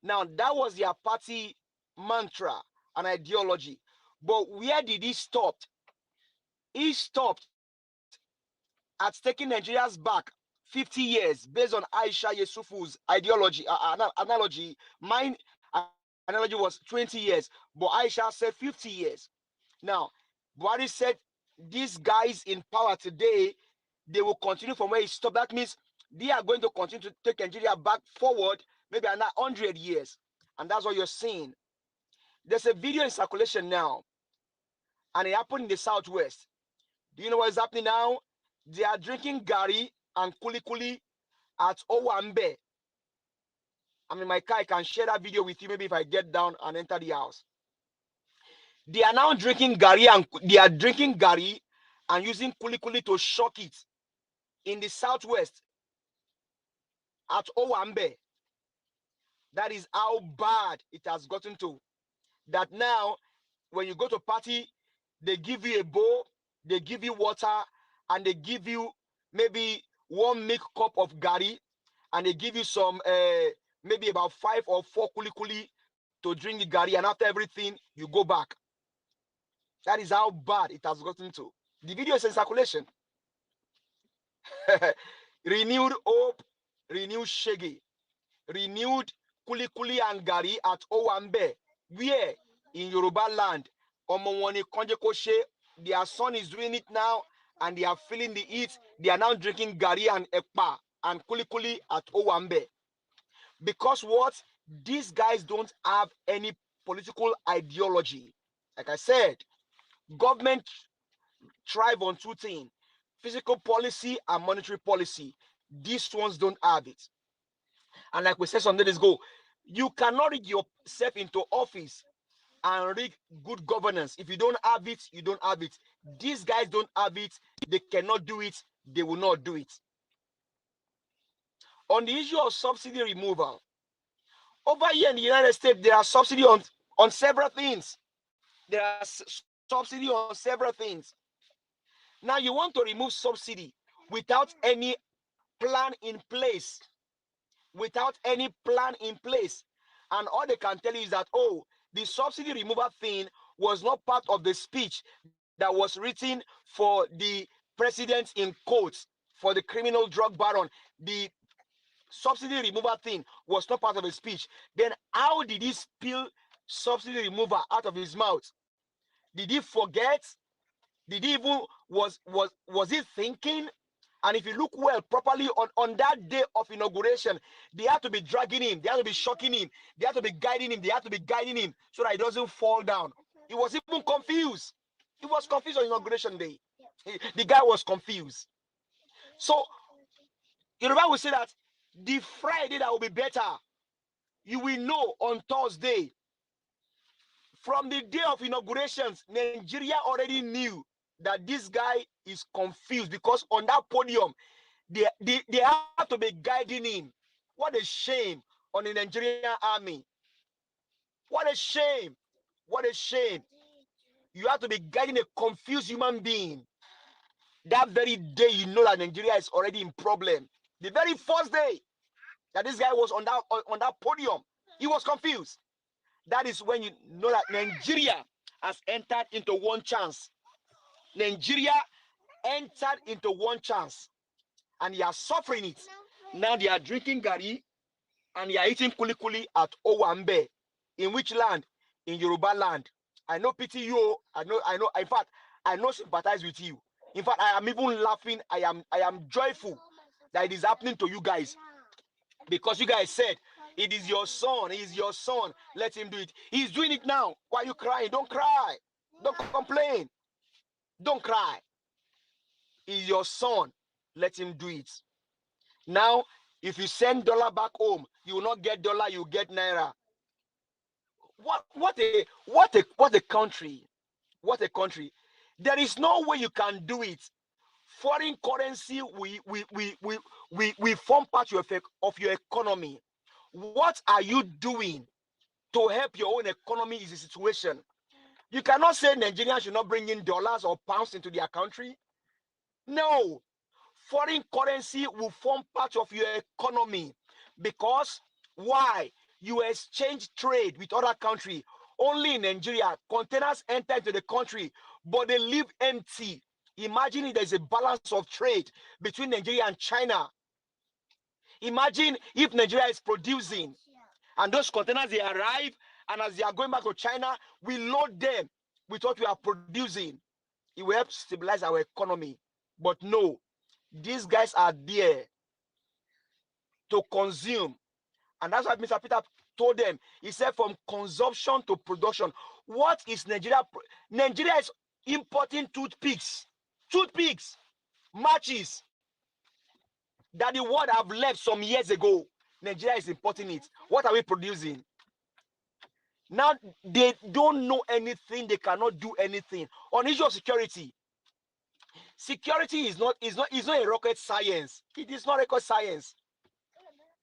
Now, that was their party mantra and ideology. But where did he stop? He stopped at taking Nigeria's back 50 years based on Aisha Yesufu's ideology, analogy. Mine analogy was 20 years, but Aisha said 50 years. Now, Buhari said these guys in power today, they will continue from where he stopped. That means they are going to continue to take Nigeria back forward, maybe another 100 years. And that's what you're seeing. There's a video in circulation now, and it happened in the Southwest. Do you know what is happening now? They are drinking Gari and Kuli Kuli at Owambe. I'm in my car. I can share that video with you maybe if I get down and enter the house. They are now drinking Gari and using Kuli Kuli to shock it in the Southwest at Owambe. That is how bad it has gotten to. That now, when you go to party, they give you a bowl, they give you water, and they give you maybe 1 milk cup of Gari, and they give you some, maybe about 5 or 4 Kuli Kuli to drink the Gari, and after everything, you go back. That is how bad it has gotten to. The video is in circulation. Renewed hope, renewed shaggy, renewed Kuli Kuli and Gari at Owambe, where in Yoruba land, Omowoni Konjekoshe, their son is doing it now, and they are feeling the heat. They are now drinking Gari and Ekpa and Kuli Kuli at Owambe. Because what? These guys don't have any political ideology. Like I said, government thrive on 2 things: fiscal policy and monetary policy. These ones don't have it. And like we said some days ago, you cannot rig yourself into office and rig good governance. If you don't have it, you don't have it. These guys don't have it. They cannot do it. They will not do it. On the issue of subsidy removal, over here in the United States, there are subsidy on several things. There are subsidy on several things. Now, you want to remove subsidy without any plan in place. Without any plan in place. And all they can tell you is that, oh, the subsidy removal thing was not part of the speech that was written for the president in quotes, for the criminal drug baron. The subsidy removal thing was not part of his speech. Then how did he spill subsidy removal out of his mouth? Did he forget? Did he even was he thinking? And if you look well properly on that day of inauguration, they had to be dragging him, they had to be shocking him, they had to be guiding him, so that he doesn't fall down. He was even confused. He was confused on inauguration day. The guy was confused. So Yoruba will say that the Friday that will be better, you will know on Thursday. From the day of inaugurations, Nigeria already knew that this guy is confused, because on that podium, they have to be guiding him. What a shame on the Nigerian army. What a shame. What a shame. You have to be guiding a confused human being. That very day, you know that Nigeria is already in problem. The very first day that this guy was on that podium, he was confused. that is when you know that Nigeria has entered into one chance. Nigeria entered into one chance, and they are suffering it. Now they are drinking gari and they are eating kuli at Owambe. In which land? In Yoruba land. I know pity you. I know. In fact, I know sympathize with you. In fact, I am even laughing. I am joyful that it is happening to you guys, because you guys said it is your son. It is your son. Let him do it. He's doing it now. Why are you crying? Don't cry. Don't complain. Don't cry. Is your son. Let him do it. Now, if you send dollar back home, you will not get dollar, you get naira. What a country. What a country. There is no way you can do it. Foreign currency we form part of your economy. What are you doing to help your own economy is the situation? You cannot say Nigerians should not bring in dollars or pounds into their country. No. Foreign currency will form part of your economy, because why? You exchange trade with other countries. Only in Nigeria, containers enter into the country, but they leave empty. Imagine if there's a balance of trade between Nigeria and China. Imagine if Nigeria is producing and those containers, they arrive, and as they are going back to China, we load them with what we are producing. It will help stabilize our economy. But no, these guys are there to consume. And that's what Mr. Peter told them. He said from consumption to production. What is Nigeria? Nigeria is importing toothpicks, matches that the world have left some years ago. Nigeria is importing it. What are we producing? Now they don't know anything. They cannot do anything. On issue of security, security is not a rocket science. It is not rocket science.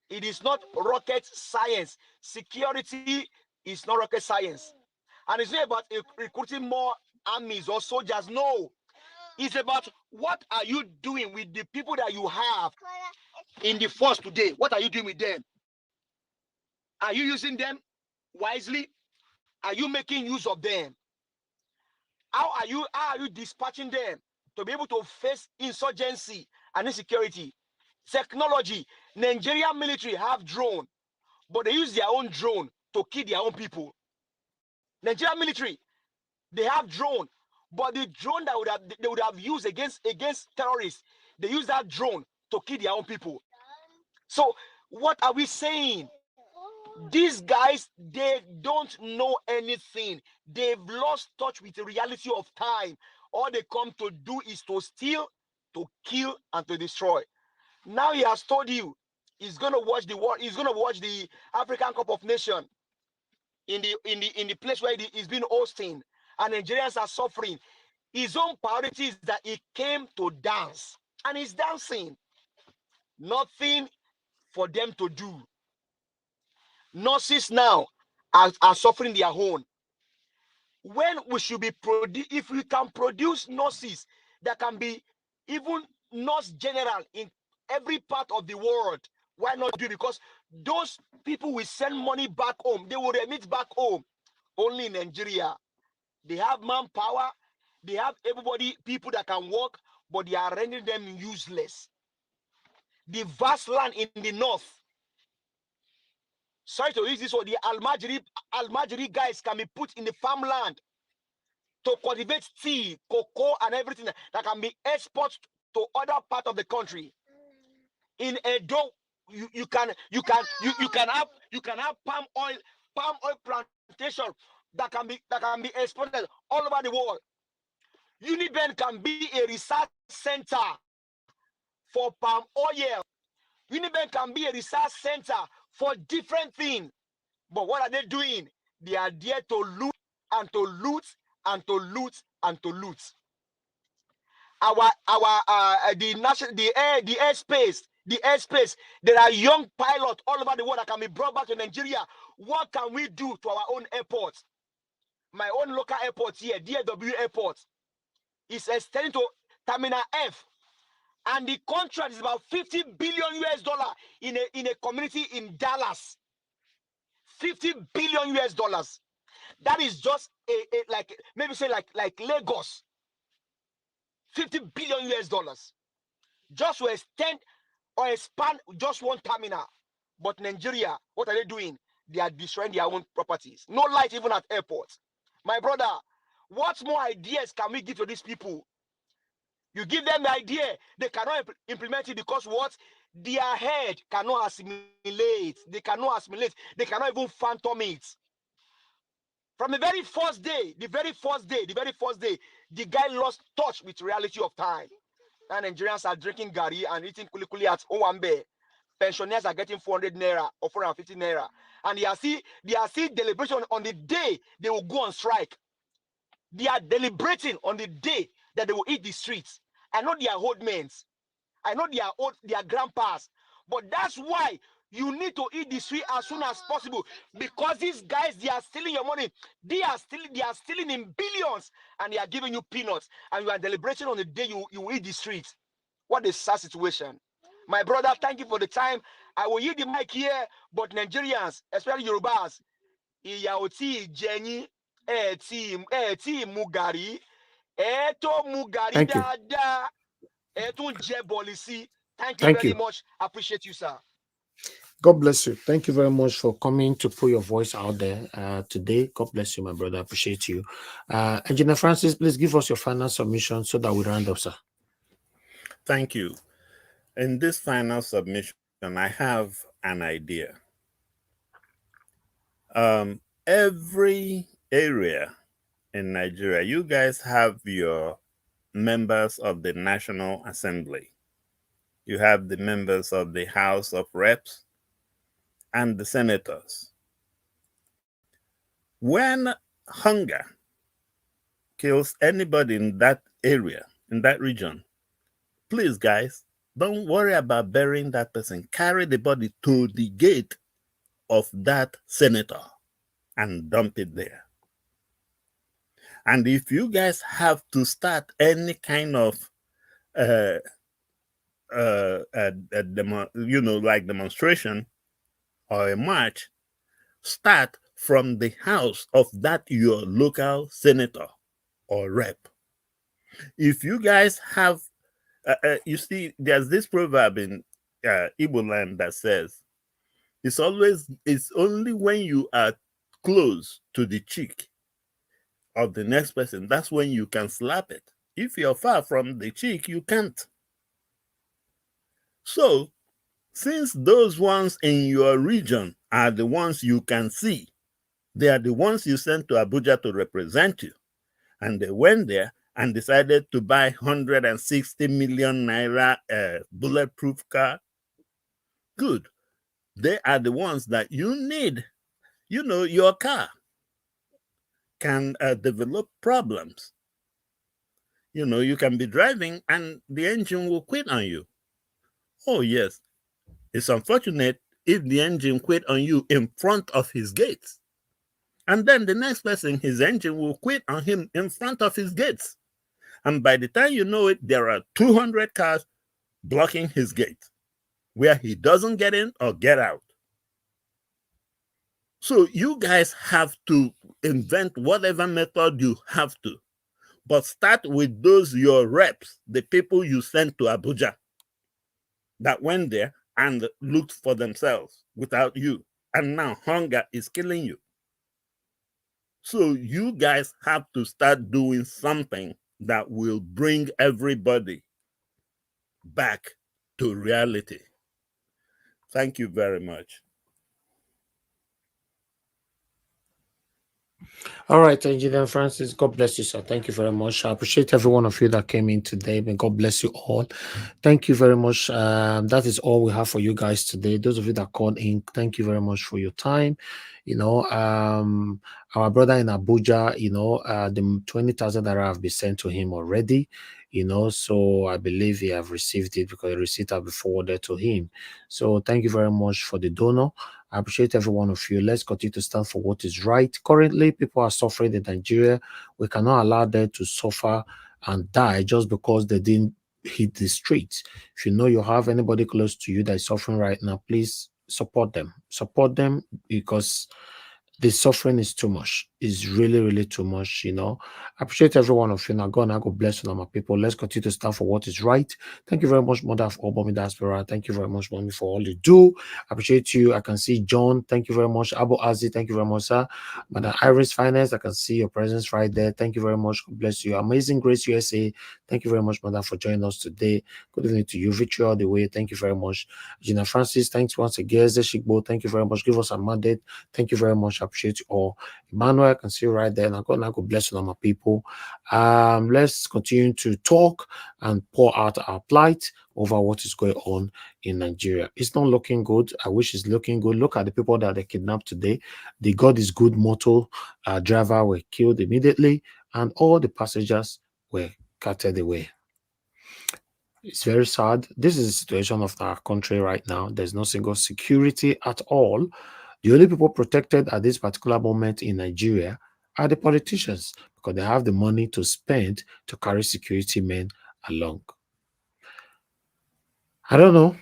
It is not rocket science. Security is not rocket science. And it's not about recruiting more armies or soldiers. No. It's about what are you doing with the people that you have in the force today. What are you doing with them? Are you using them wisely? Are you making use of them? How are you dispatching them to be able to face insurgency and insecurity? Technology. Nigerian military have drone, but they use their own drone to kill their own people. Nigerian military, they have drone, but the drone that they would have used against terrorists, they use that drone to kill their own people. So what are we saying? These guys, they don't know anything. They've lost touch with the reality of time. All they come to do is to steal, to kill, and to destroy. Now he has told you he's gonna watch the world. He's gonna watch the African Cup of Nations in the place where he's been hosting, and Nigerians are suffering. His own priority is that he came to dance, and he's dancing. Nothing for them to do. Nurses now are suffering their own. When we should be if we can produce nurses that can be even nurse general in every part of the world, why not do it? Because those people will send money back home. They will remit back home. Only in Nigeria, they have manpower, they have people that can work, but they are rendering them useless. The vast land in the north, sorry to use this word, the Almajiri guys can be put in the farmland to cultivate tea, cocoa, and everything that can be exported to other part of the country. In Edo, you can have palm oil plantation that can be exported all over the world. Uniben can be a research center for palm oil. Uniben can be a research center for different things. But what are they doing? They are there to loot and to loot and to loot and to loot. The airspace. There are young pilots all over the world that can be brought back to Nigeria. What can we do to our own airports? My own local airport here, DAW Airport, is extending to Terminal F, and the contract is about $50 billion in a community in Dallas. 50 billion US dollars. That is just like maybe say like Lagos. 50 billion US dollars. Just to extend or expand just one terminal. But Nigeria, what are they doing? They are destroying their own properties. No light even at airports. My brother, what more ideas can we give to these people? You give them the idea, they cannot implement it because what? Their head cannot assimilate. They cannot assimilate. They cannot even phantom it. From the very first day, the very first day, the guy lost touch with reality of time. Now Nigerians are drinking gari and eating kulikuli at Owambe. Pensioners are getting 400 naira or 450 naira. And they are still deliberation on the day they will go on strike. They are deliberating on the day that they will eat the streets. I know they are old men. I know they are grandpas. But that's why you need to eat the street as soon as possible. Because these guys, they are stealing your money. They are stealing in billions. And they are giving you peanuts. And you are deliberating on the day you eat the streets. What a sad situation. My brother, thank you for the time. I will yield the mic here, but Nigerians, especially Yorubas, Iyauti Jenny, Eti Mugari, Eto Mugari Thank you. Dada, Eto Jebolisi. Thank you Thank very you. much. I appreciate you, sir. God bless you. Thank you very much for coming to put your voice out there today. God bless you, my brother. I appreciate you. Engineer Francis, please give us your final submission so that we round up, sir. Thank you. In this final submission, I have an idea. Every area in Nigeria, you guys have your members of the National Assembly. You have the members of the House of Reps and the senators. When hunger kills anybody in that area, in that region, please, guys, don't worry about burying that person. Carry the body to the gate of that senator and dump it there. And if you guys have to start any kind of like demonstration or a march, start from the house of that your local senator or rep. If you guys have, you see, there's this proverb in Igbo land that says, it's only when you are close to the cheek of the next person, that's when you can slap it. If you're far from the cheek, you can't. So, since those ones in your region are the ones you can see, they are the ones you sent to Abuja to represent you. And they went there and decided to buy 160 million naira bulletproof car. Good. They are the ones that you need. You know, your car can develop problems. You know, you can be driving and the engine will quit on you. Oh, yes. It's unfortunate if the engine quit on you in front of his gates. And then the next person, his engine will quit on him in front of his gates. And by the time you know it, there are 200 cars blocking his gate where he doesn't get in or get out. So you guys have to invent whatever method you have to. But start with those your reps, the people you sent to Abuja that went there and looked for themselves without you. And now hunger is killing you. So you guys have to start doing something that will bring everybody back to reality. Thank you very much. All right, Engineer Francis, God bless you, sir. Thank you very much. I appreciate every one of you that came in today. May God bless you all. Thank you very much. That is all we have for you guys today. Those of you that called in, thank you very much for your time. You know, our brother in Abuja, you know, the 20,000 naira have been sent to him already. You know, so I believe he have received it because the receipt have been forwarded to him. So thank you very much for the donor. I appreciate every one of you. Let's continue to stand for what is right. Currently, people are suffering in Nigeria. We cannot allow them to suffer and die just because they didn't hit the streets. If you know you have anybody close to you that is suffering right now, please support them because the suffering is too much. It's really, really too much, you know. I appreciate every one of you. Now, God, bless you, now, my people. Let's continue to stand for what is right. Thank you very much, Mother of all Mommy Diaspora. Thank you very much, Mommy, for all you do. I appreciate you. I can see John. Thank you very much. Abu Azi, thank you very much, sir. Madam Iris Finance, I can see your presence right there. Thank you very much. God bless you. Amazing Grace USA. Thank you very much, Mother, for joining us today. Good evening to you. Victory all the way. Thank you very much. Gina Francis, thanks once again. Zeshikbo, thank you very much. Give us a mandate. Thank you very much. I appreciate you all. Emmanuel, I can see you right there. And God bless you, all my people. Let's continue to talk and pour out our plight over what is going on in Nigeria. It's not looking good. I wish it's looking good. Look at the people that they kidnapped today. The God is good motor driver were killed immediately, and all the passengers were carted away. It's very sad. This is the situation of our country right now. There's no single security at all. The only people protected at this particular moment in Nigeria are the politicians because they have the money to spend to carry security men along. I don't know,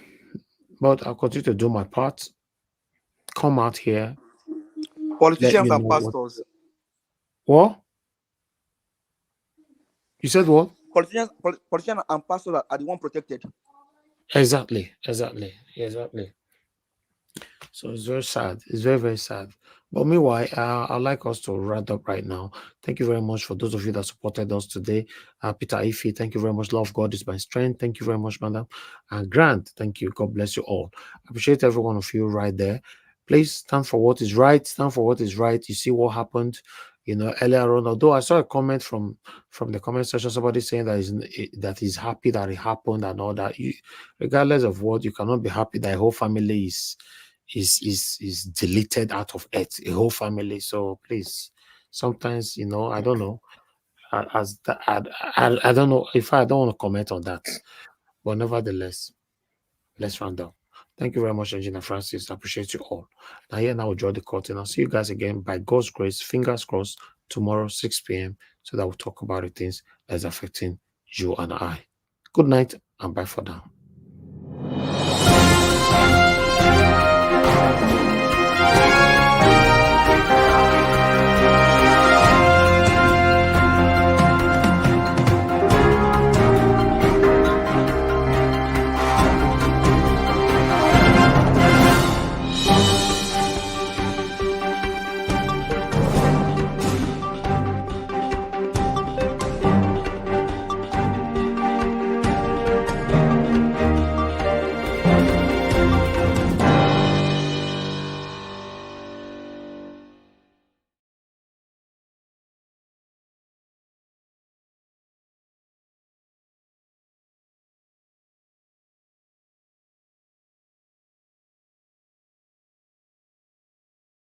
but I'll continue to do my part. Come out here. Politicians and pastors. What? You said what? Politicians and pastors are the one protected. Exactly. So it's very sad. It's very, very sad. But meanwhile, I'd like us to wrap up right now. Thank you very much for those of you that supported us today. Peter Ife, thank you very much. Love God is my strength. Thank you very much, madam. And Grant, thank you. God bless you all. I appreciate every one of you right there. Please stand for what is right. Stand for what is right. You see what happened, you know, earlier on. Although I saw a comment from the comment section, somebody saying that he's happy that it happened and all that. Regardless of what, you cannot be happy that a whole family is deleted out of earth, a whole family. So please, sometimes, you know, I don't know, I don't know if I don't want to comment on that, but nevertheless, let's round up. Thank you very much, Engineer Francis. I appreciate you all. Now we'll draw the curtain. I'll see you guys again by God's grace, fingers crossed, tomorrow 6 p.m. so that we'll talk about the things that's affecting you and I. Good night and bye for now.